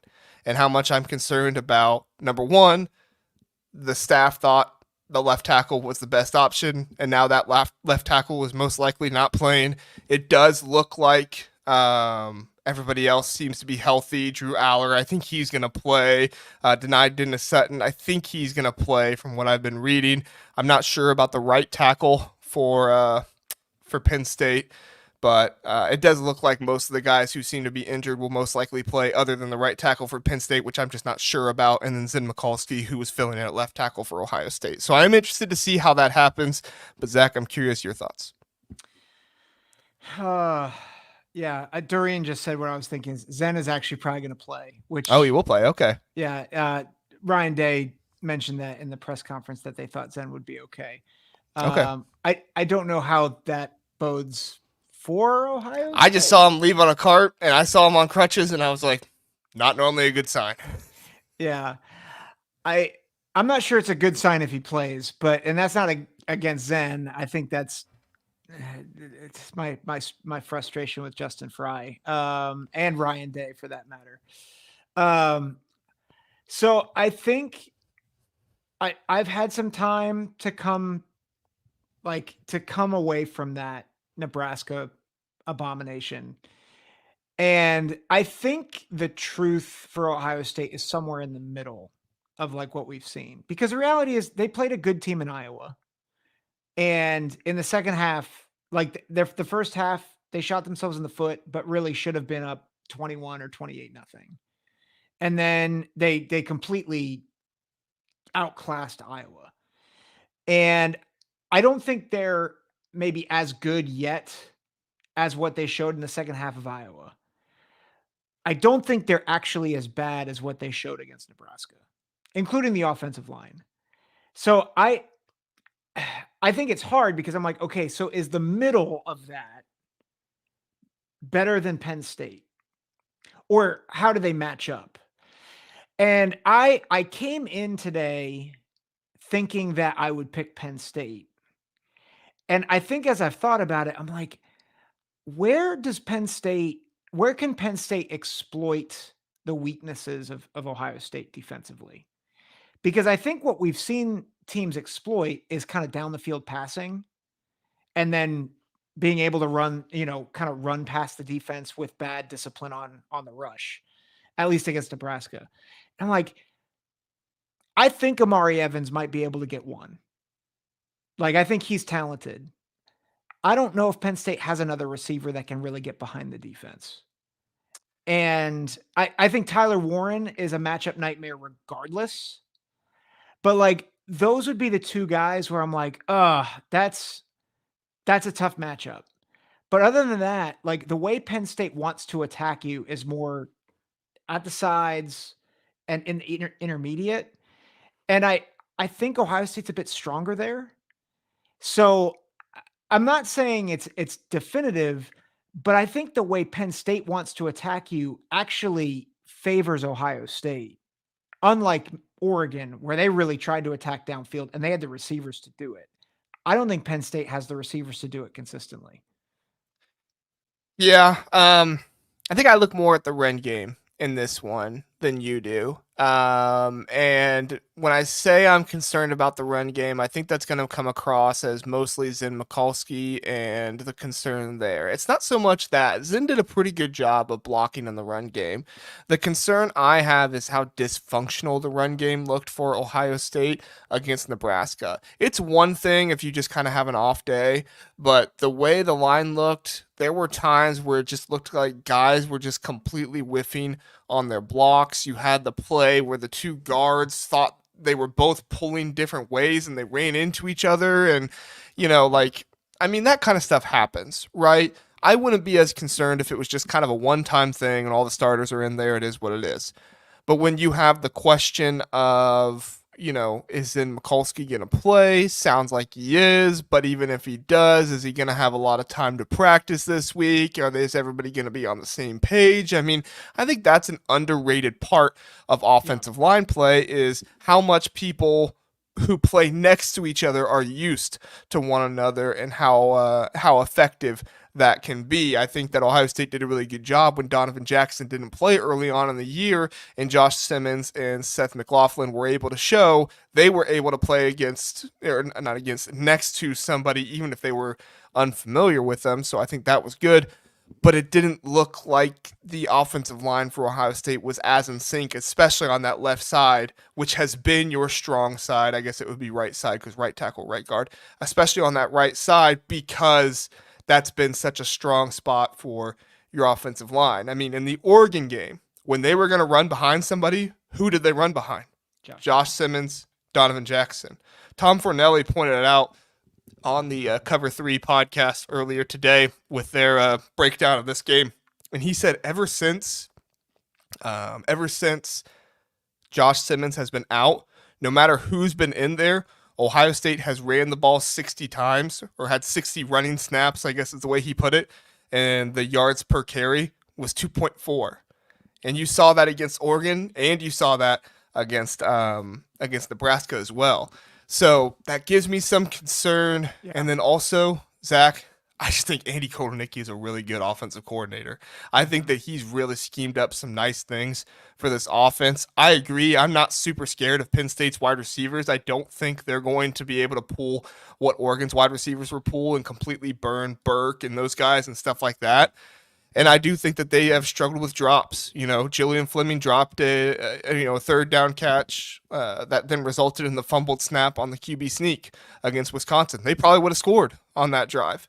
and how much I'm concerned about, number one, the staff thought the left tackle was the best option, and now that left tackle was most likely not playing. It does look like everybody else seems to be healthy. Drew Aller, I think he's going to play. Denied Dennis Sutton, I think he's going to play from what I've been reading. I'm not sure about the right tackle for Penn State. But it does look like most of the guys who seem to be injured will most likely play, other than the right tackle for Penn State, which I'm just not sure about, and then Zen Mikulski, who was filling in at left tackle for Ohio State. So I'm interested to see how that happens. But, Zach, I'm curious your thoughts. Yeah, Dorian just said what I was thinking. Zen is actually probably going to play. He will play. Okay. Yeah, Ryan Day mentioned that in the press conference that they thought Zen would be okay. Okay. I don't know how that bodes for Ohio State. I just saw him leave on a cart, and I saw him on crutches, and I was like, not normally a good sign. Yeah. I'm not sure it's a good sign if he plays, and that's not against Zen. I think it's my frustration with Justin Fry, and Ryan Day for that matter. So I think I've had some time to come like to come away from that Nebraska abomination. And I think the truth for Ohio State is somewhere in the middle of like what we've seen, because the reality is they played a good team in Iowa. And in the second half, like the first half, they shot themselves in the foot, but really should have been up 21 or 28 nothing. And then they completely outclassed Iowa. And I don't think they're maybe as good yet as what they showed in the second half of Iowa. I don't think they're actually as bad as what they showed against Nebraska, including the offensive line. So I think it's hard because I'm like, okay, so is the middle of that better than Penn State? Or how do they match up? And I came in today thinking that I would pick Penn State. And I think as I've thought about it, I'm like, where can Penn State exploit the weaknesses of Ohio State defensively? Because I think what we've seen teams exploit is kind of down the field passing and then being able to run, kind of run past the defense with bad discipline on the rush, at least against Nebraska. And I'm like, I think Amari Evans might be able to get one. Like, I think he's talented. I don't know if Penn State has another receiver that can really get behind the defense. And I think Tyler Warren is a matchup nightmare regardless. But like, those would be the two guys where I'm like, that's a tough matchup. But other than that, like the way Penn State wants to attack you is more at the sides and in the intermediate. And I think Ohio State's a bit stronger there. So I'm not saying it's definitive, but I think the way Penn State wants to attack you actually favors Ohio State. Unlike Oregon, where they really tried to attack downfield and they had the receivers to do it. I don't think Penn State has the receivers to do it consistently. Yeah, I think I look more at the run game in this one than you do. And when I say I'm concerned about the run game, I think that's going to come across as mostly Zen Mikulski and the concern there. It's not so much that Zen did a pretty good job of blocking in the run game. The concern I have is how dysfunctional the run game looked for Ohio State against Nebraska. It's one thing if you just kind of have an off day, but the way the line looked, there were times where it just looked like guys were just completely whiffing on their blocks. You had the play where the two guards thought they were both pulling different ways and they ran into each other. And, that kind of stuff happens, right? I wouldn't be as concerned if it was just kind of a one-time thing and all the starters are in there. It is what it is. But when you have the question of, is then Mikulski going to play? Sounds like he is, but even if he does, is he going to have a lot of time to practice this week? Is everybody going to be on the same page? I think that's an underrated part of offensive line play is how much people who play next to each other are used to one another and how effective that can be. I think that Ohio State did a really good job when Donovan Jackson didn't play early on in the year and Josh Simmons and Seth McLaughlin were able to show they were able to play next to somebody even if they were unfamiliar with them. So I think that was good. But it didn't look like the offensive line for Ohio State was as in sync, especially on that left side, which has been your strong side. I guess it would be right side because right tackle, right guard, especially on that right side because that's been such a strong spot for your offensive line. In the Oregon game, when they were going to run behind somebody, who did they run behind? Josh Simmons, Donovan Jackson. Tom Fornelli pointed it out on the Cover 3 podcast earlier today with their breakdown of this game. And he said ever since Josh Simmons has been out, no matter who's been in there, Ohio State has ran the ball 60 times or had 60 running snaps, I guess is the way he put it. And the yards per carry was 2.4. And you saw that against Oregon and you saw that against Nebraska as well. So that gives me some concern. Yeah. And then also, Zach, I just think Andy Kotelnicki is a really good offensive coordinator. I think that he's really schemed up some nice things for this offense. I agree. I'm not super scared of Penn State's wide receivers. I don't think they're going to be able to pull what Oregon's wide receivers were pulling and completely burn Burke and those guys and stuff like that. And I do think that they have struggled with drops. Jillian Fleming dropped a third down catch that then resulted in the fumbled snap on the QB sneak against Wisconsin. They probably would have scored on that drive.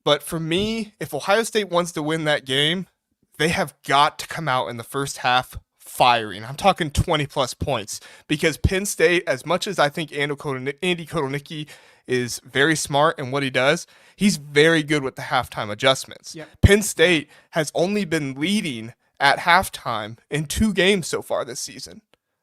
But for me, if Ohio State wants to win that game, they have got to come out in the first half firing. I'm talking 20-plus points because Penn State, as much as I think Andy Kotelnicki is very smart in what he does, he's very good with the halftime adjustments. Yep. Penn State has only been leading at halftime in 2 games so far this season.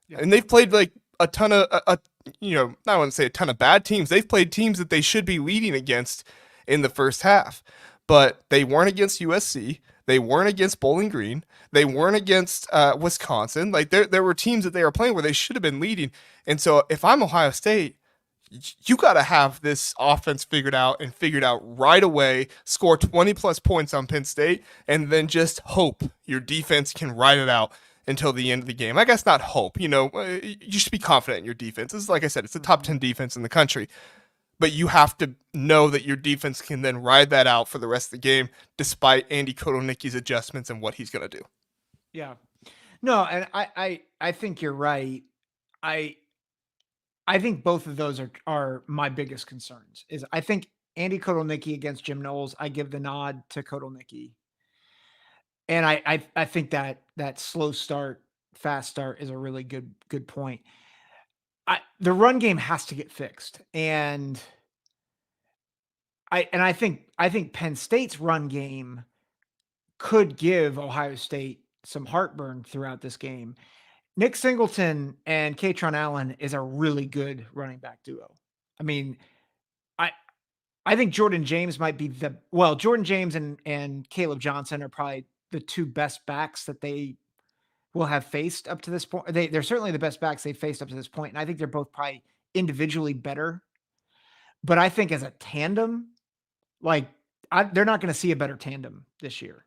Yep. And they've played like a ton of, I wouldn't say a ton of bad teams. They've played teams that they should be leading against in the first half, but they weren't against USC. They weren't against Bowling Green. They weren't against Wisconsin. Like there were teams that they were playing where they should have been leading. And so if I'm Ohio State, you got to have this offense figured out right away, score 20-plus points on Penn State, and then just hope your defense can ride it out until the end of the game. I guess not hope. You should be confident in your defense. This is, like I said, it's the top 10 defense in the country. But you have to know that your defense can then ride that out for the rest of the game, despite Andy Kotelnicki's adjustments and what he's going to do. Yeah. No, and I think you're right. I think both of those are my biggest concerns. Is I think Andy Kotelnicki against Jim Knowles, I give the nod to Kotelnicki. And I think that slow start, fast start is a really good point. The run game has to get fixed. And I think Penn State's run game could give Ohio State some heartburn throughout this game. Nick Singleton and Katron Allen is a really good running back duo. I mean, I think Jordan James might be Jordan James and Caleb Johnson are probably the 2 best backs that they will have faced up to this point. They're certainly the best backs they've faced up to this point, and I think they're both probably individually better. But I think as a tandem, they're not going to see a better tandem this year.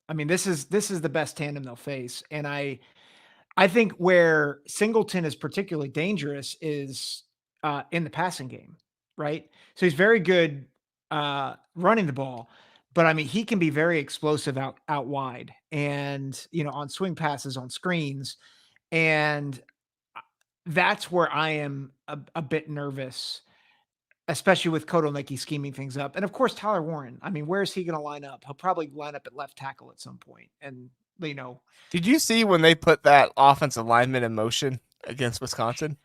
I mean, this is the best tandem they'll face, and I think where Singleton is particularly dangerous is in the passing game, right? So he's very good running the ball. But I mean, he can be very explosive out wide and, on swing passes, on screens. And that's where I am a bit nervous, especially with Kotelnicki scheming things up. And of course, Tyler Warren. I mean, where is he going to line up? He'll probably line up at left tackle at some point. And, Did you see when they put that offensive lineman in motion against Wisconsin?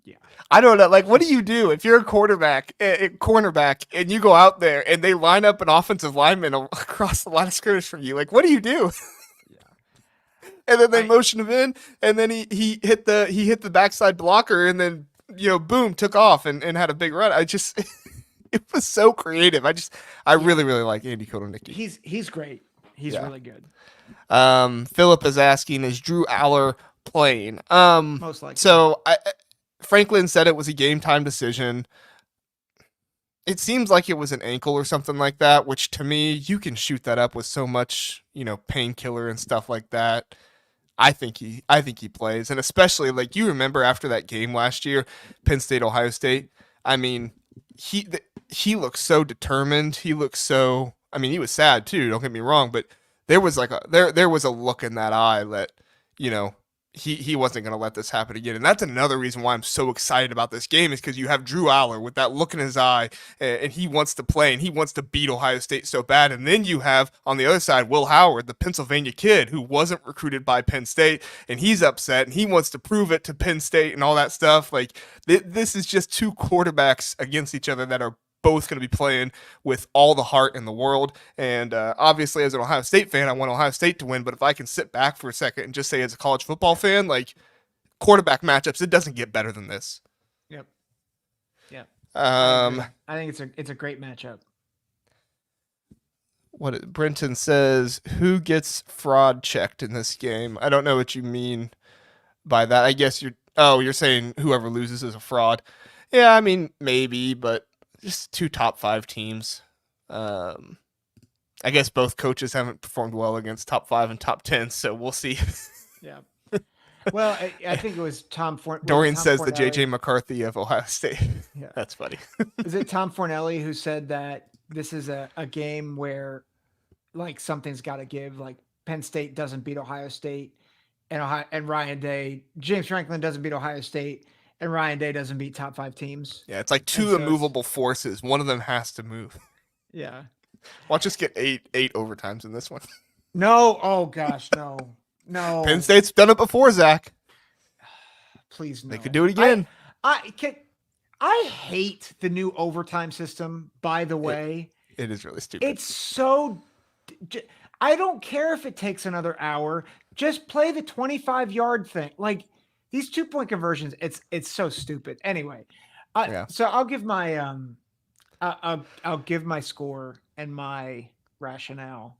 Yeah. I don't know. Like, what do you do if you're a cornerback, and you go out there and they line up an offensive lineman across the line of scrimmage from you? Like, what do you do? Yeah. And then they motion him in, and then he hit the backside blocker, and then boom, took off and had a big run. It was so creative. I really like Andy Kotelnicki. He's great. He's really good. Philip is asking, is Drew Aller playing? Most likely. So Franklin said it was a game time decision. It seems like it was an ankle or something like that, which to me, you can shoot that up with so much, painkiller and stuff like that. I think he plays. And especially, like, you remember after that game last year, Penn State, Ohio State, I mean, he looked so determined. He looked so, I mean, he was sad too, don't get me wrong, but there was there was a look in that eye that, he wasn't going to let this happen again. And that's another reason why I'm so excited about this game, is because you have Drew Aller with that look in his eye, and he wants to play, and he wants to beat Ohio State so bad. And then you have, on the other side, Will Howard, the Pennsylvania kid who wasn't recruited by Penn State, and he's upset, and he wants to prove it to Penn State and all that stuff. Like, this is just 2 quarterbacks against each other that are both going to be playing with all the heart in the world. And obviously, as an Ohio State fan, I want Ohio State to win. But if I can sit back for a second and just say, as a college football fan, like, quarterback matchups, it doesn't get better than this. Yep. I think it's a great matchup. What Brenton says, who gets fraud checked in this game? I don't know what you mean by that. I guess you're saying whoever loses is a fraud. Yeah, I mean, maybe, but just two top 5 teams. I guess both coaches haven't performed well against top 5 and top 10, so we'll see. Yeah. Well, I think it was Dorian says the Fornelli? JJ McCarthy of Ohio State. Yeah. That's funny. Is it Tom Fornelli who said that this is a game where like something's got to give? Like Penn State doesn't beat Ohio State, and Ryan Day, James Franklin doesn't beat Ohio State, and Ryan Day doesn't beat top 5 teams. Yeah, it's like two immovable forces. One of them has to move. Yeah. Watch us get eight overtimes in this one. No. Oh gosh, no. No. Penn State's done it before, Zach. Please no. They could do it again. I hate the new overtime system, by the way. It is really stupid. It's so I don't care if it takes another hour. Just play the 25-yard thing. Like these 2-point conversions, it's so stupid. Anyway, so I'll give my I'll give my score and my rationale.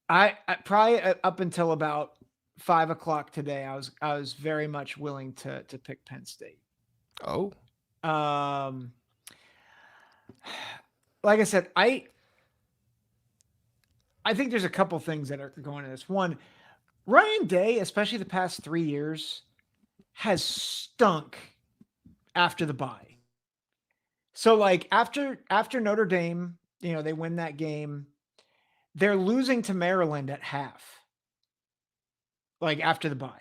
I probably up until about 5 o'clock today, I was very much willing to pick Penn State. Oh. Like I said, I think there's a couple things that are going in this. One, Ryan Day, especially the past 3 years, has stunk after the bye. So like after Notre Dame, they win that game. They're losing to Maryland at half. Like after the bye.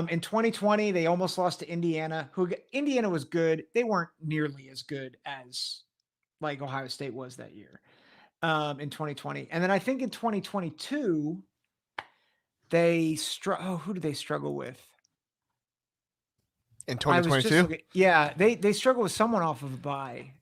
In 2020, they almost lost to Indiana. Indiana was good. They weren't nearly as good as like Ohio State was that year. In 2020. And then I think in 2022, who did they struggle with? In 2022? Yeah, they struggled with someone off of a bye.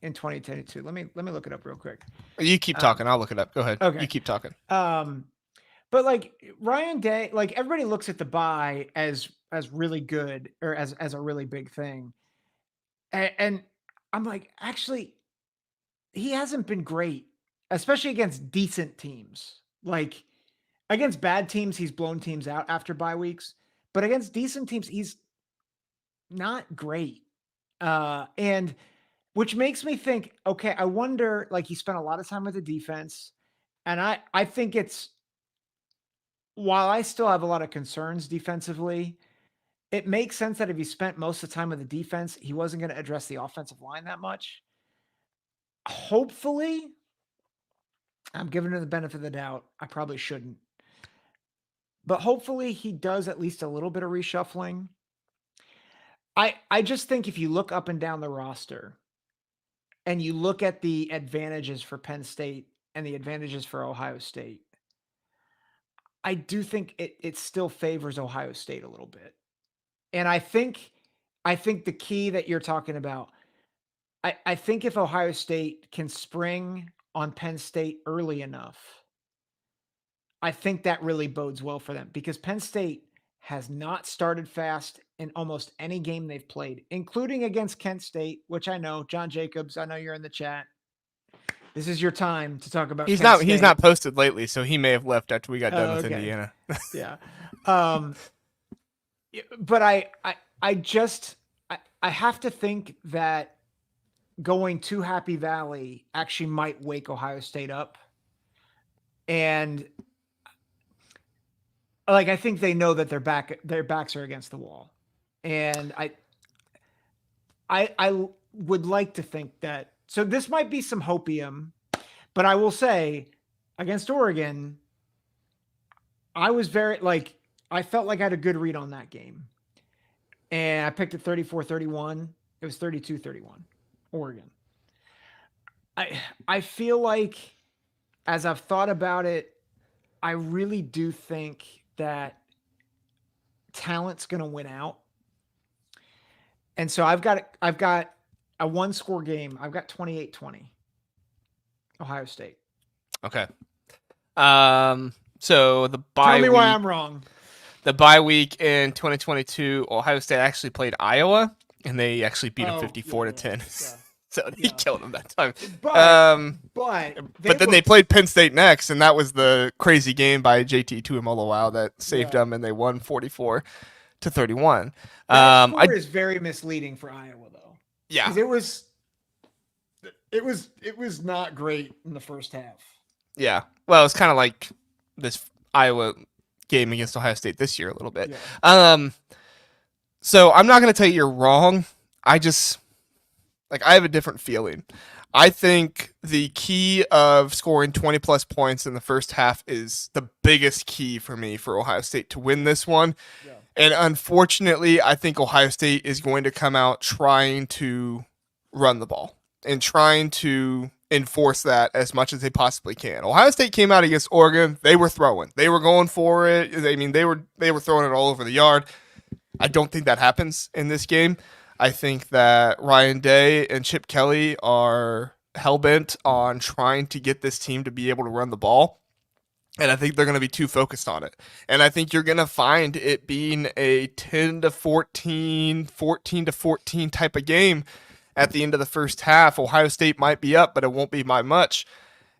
In 2022. Let me look it up real quick. You keep talking. I'll look it up. Go ahead. Okay. You keep talking. But like Ryan Day, like everybody looks at the bye as really good or as a really big thing. And I'm like, actually, he hasn't been great, especially against decent teams. Like against bad teams, he's blown teams out after bye weeks, but against decent teams, he's not great. And which makes me think, okay, I wonder, like he spent a lot of time with the defense. And I think while I still have a lot of concerns defensively, it makes sense that if he spent most of the time with the defense, he wasn't going to address the offensive line that much. Hopefully, I'm giving him the benefit of the doubt. I probably shouldn't. But hopefully he does at least a little bit of reshuffling. I just think if you look up and down the roster and you look at the advantages for Penn State and the advantages for Ohio State, I do think it still favors Ohio State a little bit. And I think the key that you're talking about, I think if Ohio State can spring on Penn State early enough, I think that really bodes well for them because Penn State has not started fast in almost any game they've played, including against Kent State, which I know, John Jacobs, I know you're in the chat. This is your time to talk about. He's not posted lately, so he may have left after we got done with Indiana. Yeah. But I have to think that going to Happy Valley actually might wake Ohio State up. And like, I think they know that their backs are against the wall. And I would like to think that, so this might be some hopium, but I will say against Oregon, I was I felt like I had a good read on that game. And I picked it 34-31. It was 32-31, Oregon. I feel like as I've thought about it, I really do think that talent's going to win out. And so I've got a one-score game. I've got 28-20, Ohio State. Okay. So the bye Tell me week, why I'm wrong. The bye week in 2022, Ohio State actually played Iowa, and they actually beat them 54-10. Yeah. So he killed them that time. But then they played Penn State next, and that was the crazy game by JT Tuimoloau that saved them, and they won 44-31. That score is very misleading for Iowa, though. Yeah. because it was not great in the first half. Yeah. Well, it's kind of like this Iowa game against Ohio State this year a little bit. Yeah. So I'm not going to tell you you're wrong. I just I have a different feeling. I think the key of scoring 20 plus points in the first half is the biggest key for me for Ohio State to win this one. Yeah. And unfortunately, I think Ohio State is going to come out trying to run the ball and trying to enforce that as much as they possibly can. Ohio State came out against Oregon. They were throwing. They were going for it. I mean, they were throwing it all over the yard. I don't think that happens in this game. I think that Ryan Day and Chip Kelly are hell-bent on trying to get this team to be able to run the ball. And I think they're going to be too focused on it. And I think you're going to find it being a 10 to 14, 14 to 14 type of game at the end of the first half. Ohio State might be up, but it won't be by much.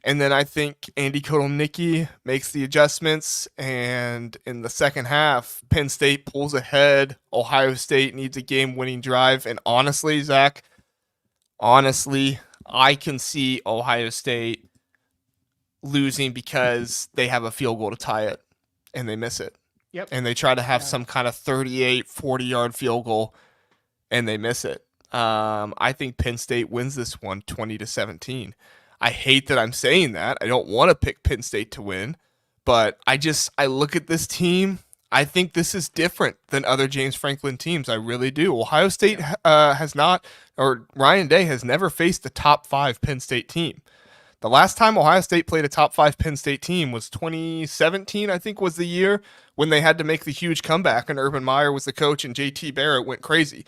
And then I think Andy Kotelnicki makes the adjustments, and in the second half, Penn State pulls ahead. Ohio State needs a game-winning drive, and honestly, Zach, I can see Ohio State losing because they have a field goal to tie it, and they miss it. Yep. And they try to have some kind of 38, 40-yard field goal, and they miss it. I think Penn State wins this one 20-17. I hate that I'm saying that. I don't want to pick Penn State to win, but I look at this team. I think this is different than other James Franklin teams. I really do. Ohio State has not, or Ryan Day has never faced a top 5 Penn State team. The last time Ohio State played a top 5 Penn State team was 2017, I think was the year when they had to make the huge comeback and Urban Meyer was the coach and JT Barrett went crazy.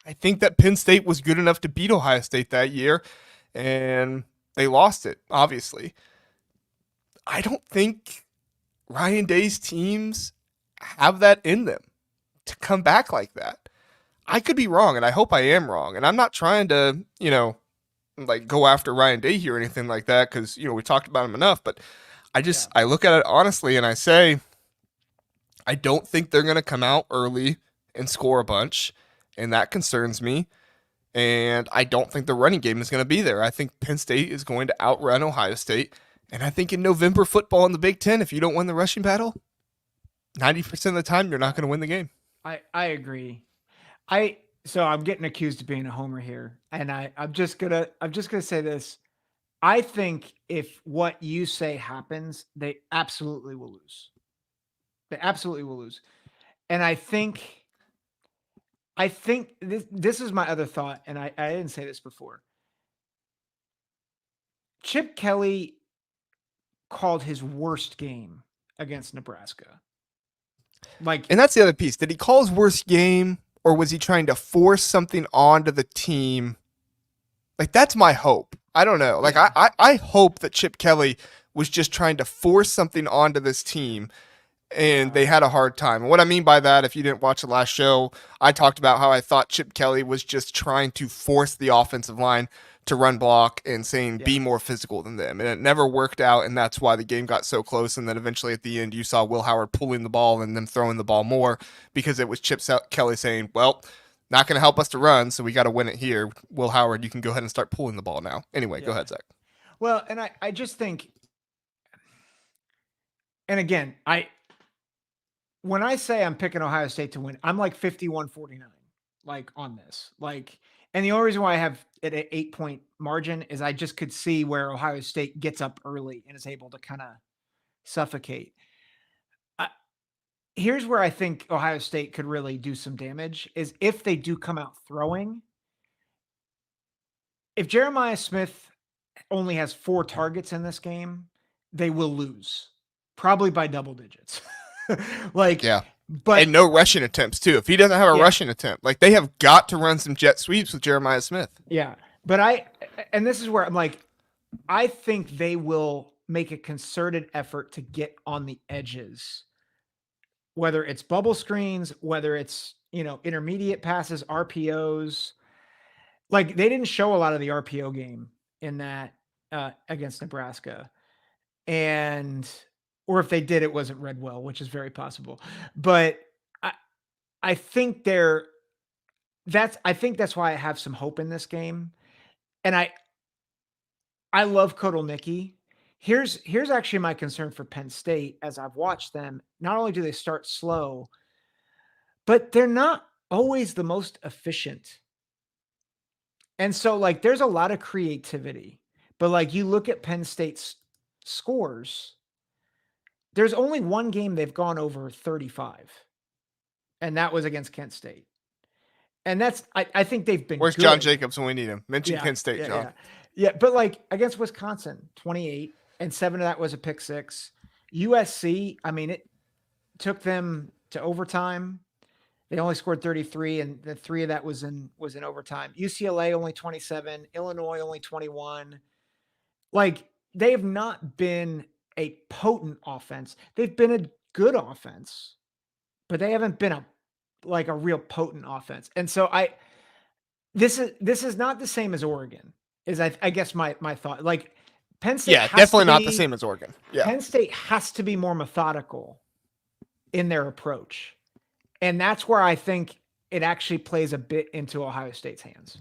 I think that Penn State was good enough to beat Ohio State that year, and they lost it, obviously. I don't think Ryan Day's teams have that in them to come back like that. I could be wrong, and I hope I am wrong. And I'm not trying to, go after Ryan Day here or anything like that because, we talked about him enough. But I look at it honestly and I say, I don't think they're going to come out early and score a bunch. And that concerns me. And I don't think the running game is going to be there. I think Penn State is going to outrun Ohio State. And I think in November football in the Big Ten, if you don't win the rushing battle, 90% of the time, you're not going to win the game. I agree. So I'm getting accused of being a homer here. And I'm just gonna say this. I think if what you say happens, they absolutely will lose. They absolutely will lose. And I think this is my other thought, and I didn't say this before. Chip Kelly called his worst game against Nebraska. And that's the other piece. Did he call his worst game, or was he trying to force something onto the team? That's my hope. I don't know. I hope that Chip Kelly was just trying to force something onto this team, and they had a hard time. And what I mean by that, if you didn't watch the last show, I talked about how I thought Chip Kelly was just trying to force the offensive line to run block and saying be more physical than them. And it never worked out, and that's why the game got so close. And then eventually at the end, you saw Will Howard pulling the ball and them throwing the ball more because it was Chip Kelly saying, well, not going to help us to run, so we got to win it here. Will Howard, you can go ahead and start pulling the ball now. Anyway, go ahead, Zach. Well, and I just think, and again, when I say I'm picking Ohio State to win, I'm 51-49, on this. And the only reason why I have it at 8-point margin is I just could see where Ohio State gets up early and is able to kind of suffocate. Here's where I think Ohio State could really do some damage is if they do come out throwing. If Jeremiah Smith only has 4 targets in this game, they will lose, probably by double digits. But and no rushing attempts too. If he doesn't have a rushing attempt, they have got to run some jet sweeps with Jeremiah Smith. Yeah. But and this is where I'm I think they will make a concerted effort to get on the edges, whether it's bubble screens, whether it's, intermediate passes, RPOs. They didn't show a lot of the RPO game in that against Nebraska. Or if they did, it wasn't read well, which is very possible. But I think they're I think that's why I have some hope in this game. And I love Kotelnicki. Here's actually my concern for Penn State as I've watched them. Not only do they start slow, but they're not always the most efficient. And so like there's a lot of creativity. But like you look at Penn State's scores, there's only one game they've gone over 35. And that was against Kent State. And that's I think they've been Where's good. John Jacobs when we need him? Mention Yeah, Kent State, yeah, John. yeah. Yeah, but like against Wisconsin, 28, and 7 of that was a pick six. USC, I mean, it took them to overtime. They only scored 33, and the 3 of that was in overtime. UCLA only 27, Illinois only 21. Like they have not been a potent offense. They've been a good offense, but they haven't been a real potent offense. And so this is not the same as Oregon. Is I guess my thought. Like Penn State, Yeah, definitely not the same as Oregon. Yeah, Penn State has to be more methodical in their approach, and that's where I think it actually plays a bit into Ohio State's hands.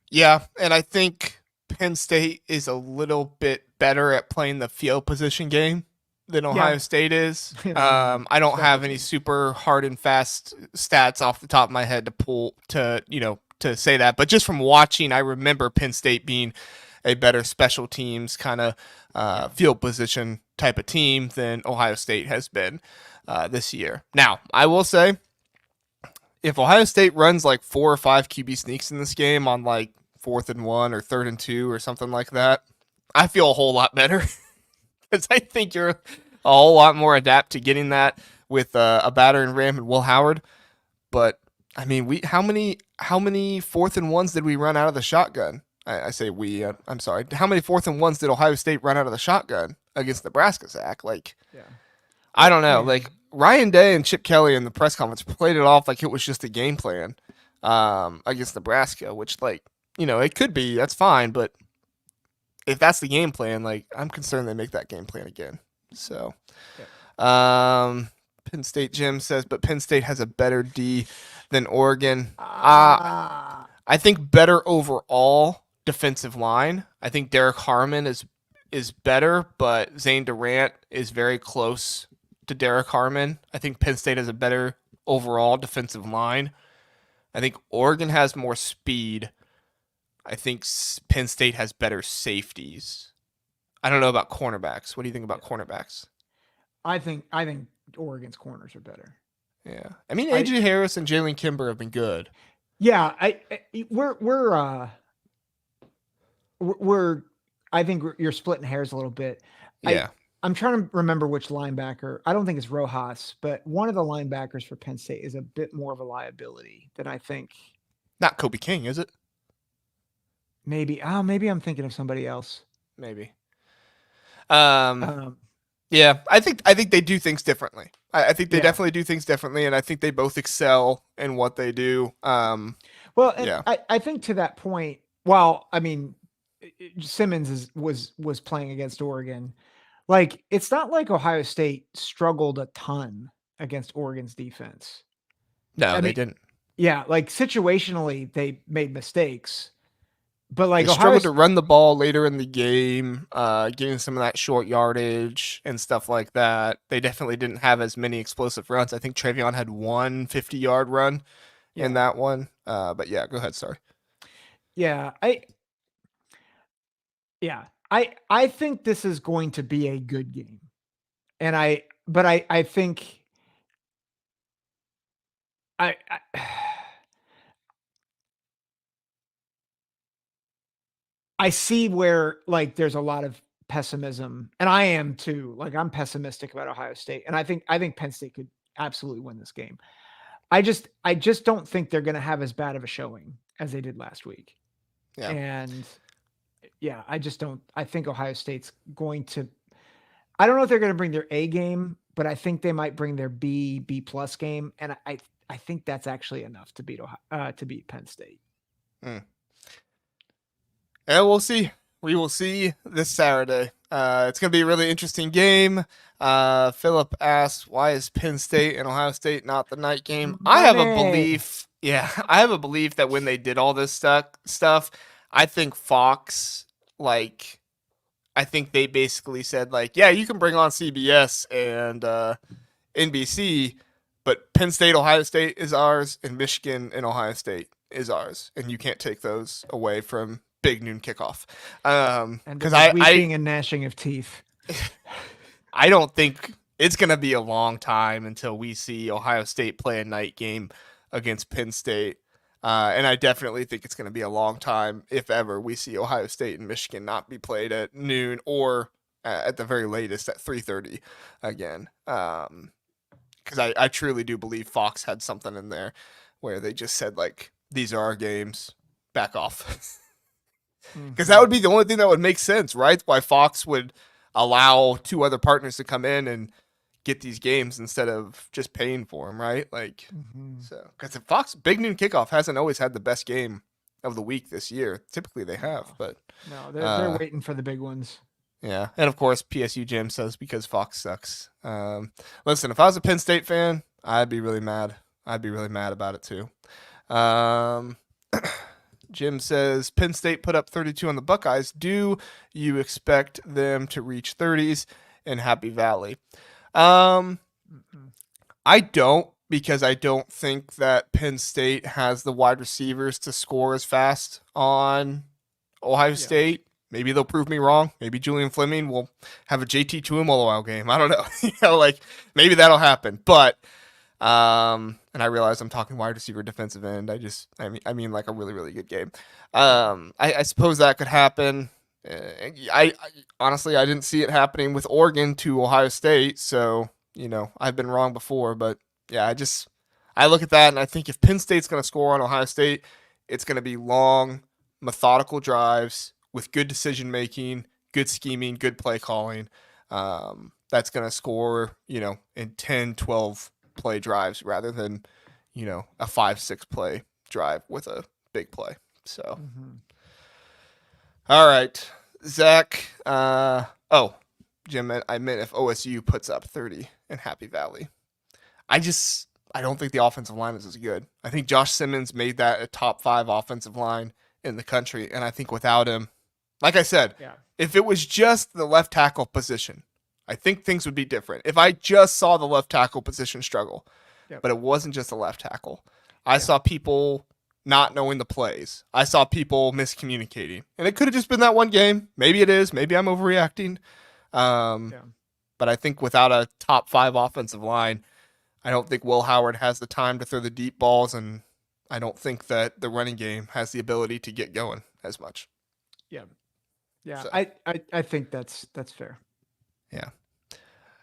Yeah, and I think Penn State is a little bit better at playing the field position game than Ohio State is. I don't have any super hard and fast stats off the top of my head to pull to say that, but just from watching, I remember Penn State being a better special teams kind of field position type of team than Ohio State has been this year. Now, I will say, if Ohio State runs like 4 or 5 QB sneaks in this game on like 4th and 1 or 3rd and 2 or something like that, I feel a whole lot better because I think you're a whole lot more adept to getting that with a battering ram and Will Howard. But I mean, how many 4th and 1s did we run out of the shotgun? I say we. I'm sorry. How many 4th and 1s did Ohio State run out of the shotgun against Nebraska, Zack? Like, yeah. I don't know. Like Ryan Day and Chip Kelly in the press conference played it off like it was just a game plan against Nebraska, which, like, it could be. That's fine, but if that's the game plan, like, I'm concerned they make that game plan again. So, Penn State Jim says, but Penn State has a better D than Oregon. I think better overall defensive line. I think Derek Harmon is better, but Zane Durant is very close to Derek Harmon. I think Penn State has a better overall defensive line. I think Oregon has more speed. I think Penn State has better safeties. I don't know about cornerbacks. What do you think about cornerbacks? I think Oregon's corners are better. Yeah, I mean, AJ Harris and Jalen Kimber have been good. Yeah, we're I think you're splitting hairs a little bit. Yeah. I'm trying to remember which linebacker. I don't think it's Rojas, but one of the linebackers for Penn State is a bit more of a liability than I think. Not Kobe King, is it? Maybe. Oh, maybe I'm thinking of somebody else. Maybe. Yeah, I think they do things differently. I think they definitely do things differently, and I think they both excel in what they do. Well, and I think to that point, well, I mean, Simmons was playing against Oregon. Like, it's not like Ohio State struggled a ton against Oregon's defense. No, they didn't. Yeah, like situationally, they made mistakes. But like they struggled to run the ball later in the game, getting some of that short yardage and stuff like that. They definitely didn't have as many explosive runs. I think Travion had one 50-yard run in that one. But yeah, go ahead. Sorry. Yeah, I think this is going to be a good game, and I think I see where like there's a lot of pessimism, and I am too. Like, I'm pessimistic about Ohio State, and I think Penn State could absolutely win this game. I just don't think they're going to have as bad of a showing as they did last week. Yeah. And yeah, I just don't. I think Ohio State's going to. I don't know if they're going to bring their A game, but I think they might bring their B plus game, and I think that's actually enough to beat Penn State. Yeah, we'll see. we will see this Saturday. It's going to be a really interesting game. Philip asks, why is Penn State and Ohio State not the night game? I have a belief. Yeah, I have a belief that when they did all this stuff, I think Fox, I think they basically said, yeah, you can bring on CBS and NBC, but Penn State, Ohio State is ours, and Michigan and Ohio State is ours, and you can't take those away from big noon kickoff. Because weeping and gnashing of teeth. I don't think it's going to be a long time until we see Ohio State play a night game against Penn State. And I definitely think it's going to be a long time, if ever, we see Ohio State and Michigan not be played at noon or at the very latest at 3:30 again. Because I truly do believe Fox had something in there where they just said, these are our games, back off. Because that would be the only thing that would make sense, right? Why Fox would allow two other partners to come in and get these games instead of just paying for them, right? So because Fox Big Noon Kickoff hasn't always had the best game of the week this year. Typically they have, but no, they're waiting for the big ones. Yeah, and of course PSU Jim says because Fox sucks. Listen, if I was a Penn State fan, I'd be really mad. I'd be really mad about it too. Jim says Penn State put up 32 on the Buckeyes. Do you expect them to reach 30s in Happy Valley? I don't, because I don't think that Penn State has the wide receivers to score as fast on Ohio State. Maybe they'll prove me wrong. Maybe Julian Fleming will have a JT Tuimoloau game. I don't know. Maybe that'll happen. But and I realize I'm talking wide receiver, defensive end. I mean a really, really good game. I suppose that could happen. I honestly, I didn't see it happening with Oregon to Ohio State. So, I've been wrong before, but yeah, I look at that and I think if Penn State's going to score on Ohio State, it's going to be long, methodical drives with good decision making, good scheming, good play calling. That's going to score, in 10, 12 play drives rather than, a 5-6 play drive with a big play. So, All right, Zach. Jim, I meant if OSU puts up 30 in Happy Valley. I don't think the offensive line is as good. I think Josh Simmons made that a top 5 offensive line in the country, and I think without him, like I said, if it was just the left tackle position, I think things would be different. If I just saw the left tackle position struggle, but it wasn't just the left tackle. I saw people not knowing the plays. I saw people miscommunicating. And it could have just been that one game. Maybe it is. Maybe I'm overreacting. But I think without a top 5 offensive line, I don't think Will Howard has the time to throw the deep balls, and I don't think that the running game has the ability to get going as much. So. I think that's fair. Yeah.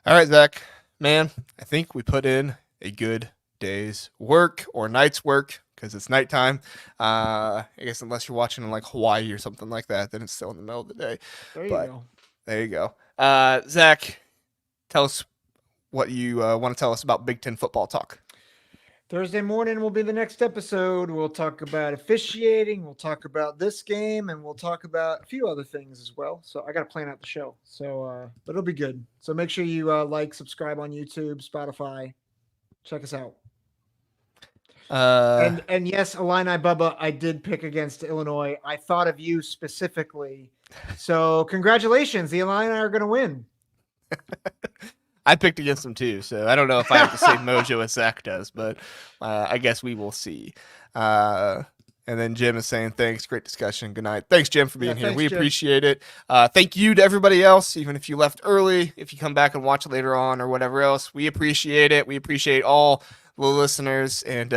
All right, Zach. Man, I think we put in a good day's work or night's work because it's nighttime. I guess unless you're watching in Hawaii or something like that, then it's still in the middle of the day. There you go. Zach, tell us what you want to tell us about Big Ten football talk. Thursday morning will be the next episode. We'll talk about officiating. We'll talk about this game, and we'll talk about a few other things as well. So I got to plan out the show. So, but it'll be good. So make sure you subscribe on YouTube, Spotify. Check us out. And yes, Illini Bubba, I did pick against Illinois. I thought of you specifically. So congratulations. The Illini are going to win. I picked against them too, so I don't know if I have the same mojo as Zack does, but I guess we will see. And then Jim is saying, thanks, great discussion, good night. Thanks, Jim, for being here. We appreciate it. Thank you to everybody else, even if you left early, if you come back and watch later on or whatever else. We appreciate it. We appreciate all the listeners, and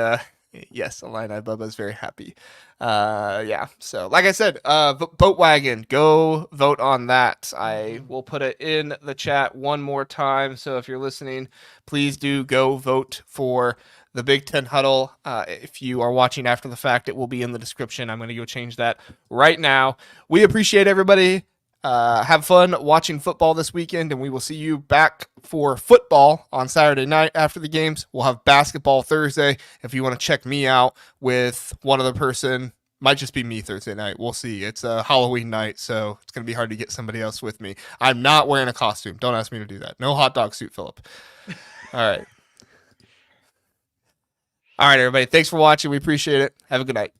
yes, Illini Bubba is very happy. So like I said, Vote Wagon, go vote on that. I will put it in the chat one more time, so if you're listening, please do go vote for the Big Ten Huddle. If you are watching after the fact, it will be in the description. I'm going to go change that right now. We appreciate everybody. Have fun watching football this weekend, and we will see you back for football on Saturday night after the games. We'll have basketball Thursday if you want to check me out with one other person, Might just be me Thursday night. We'll see. It's a Halloween night, so it's going to be hard to get somebody else with me. I'm not wearing a costume. Don't ask me to do that. No hot dog suit, Philip. All right. All right, everybody. Thanks for watching. We appreciate it. Have a good night.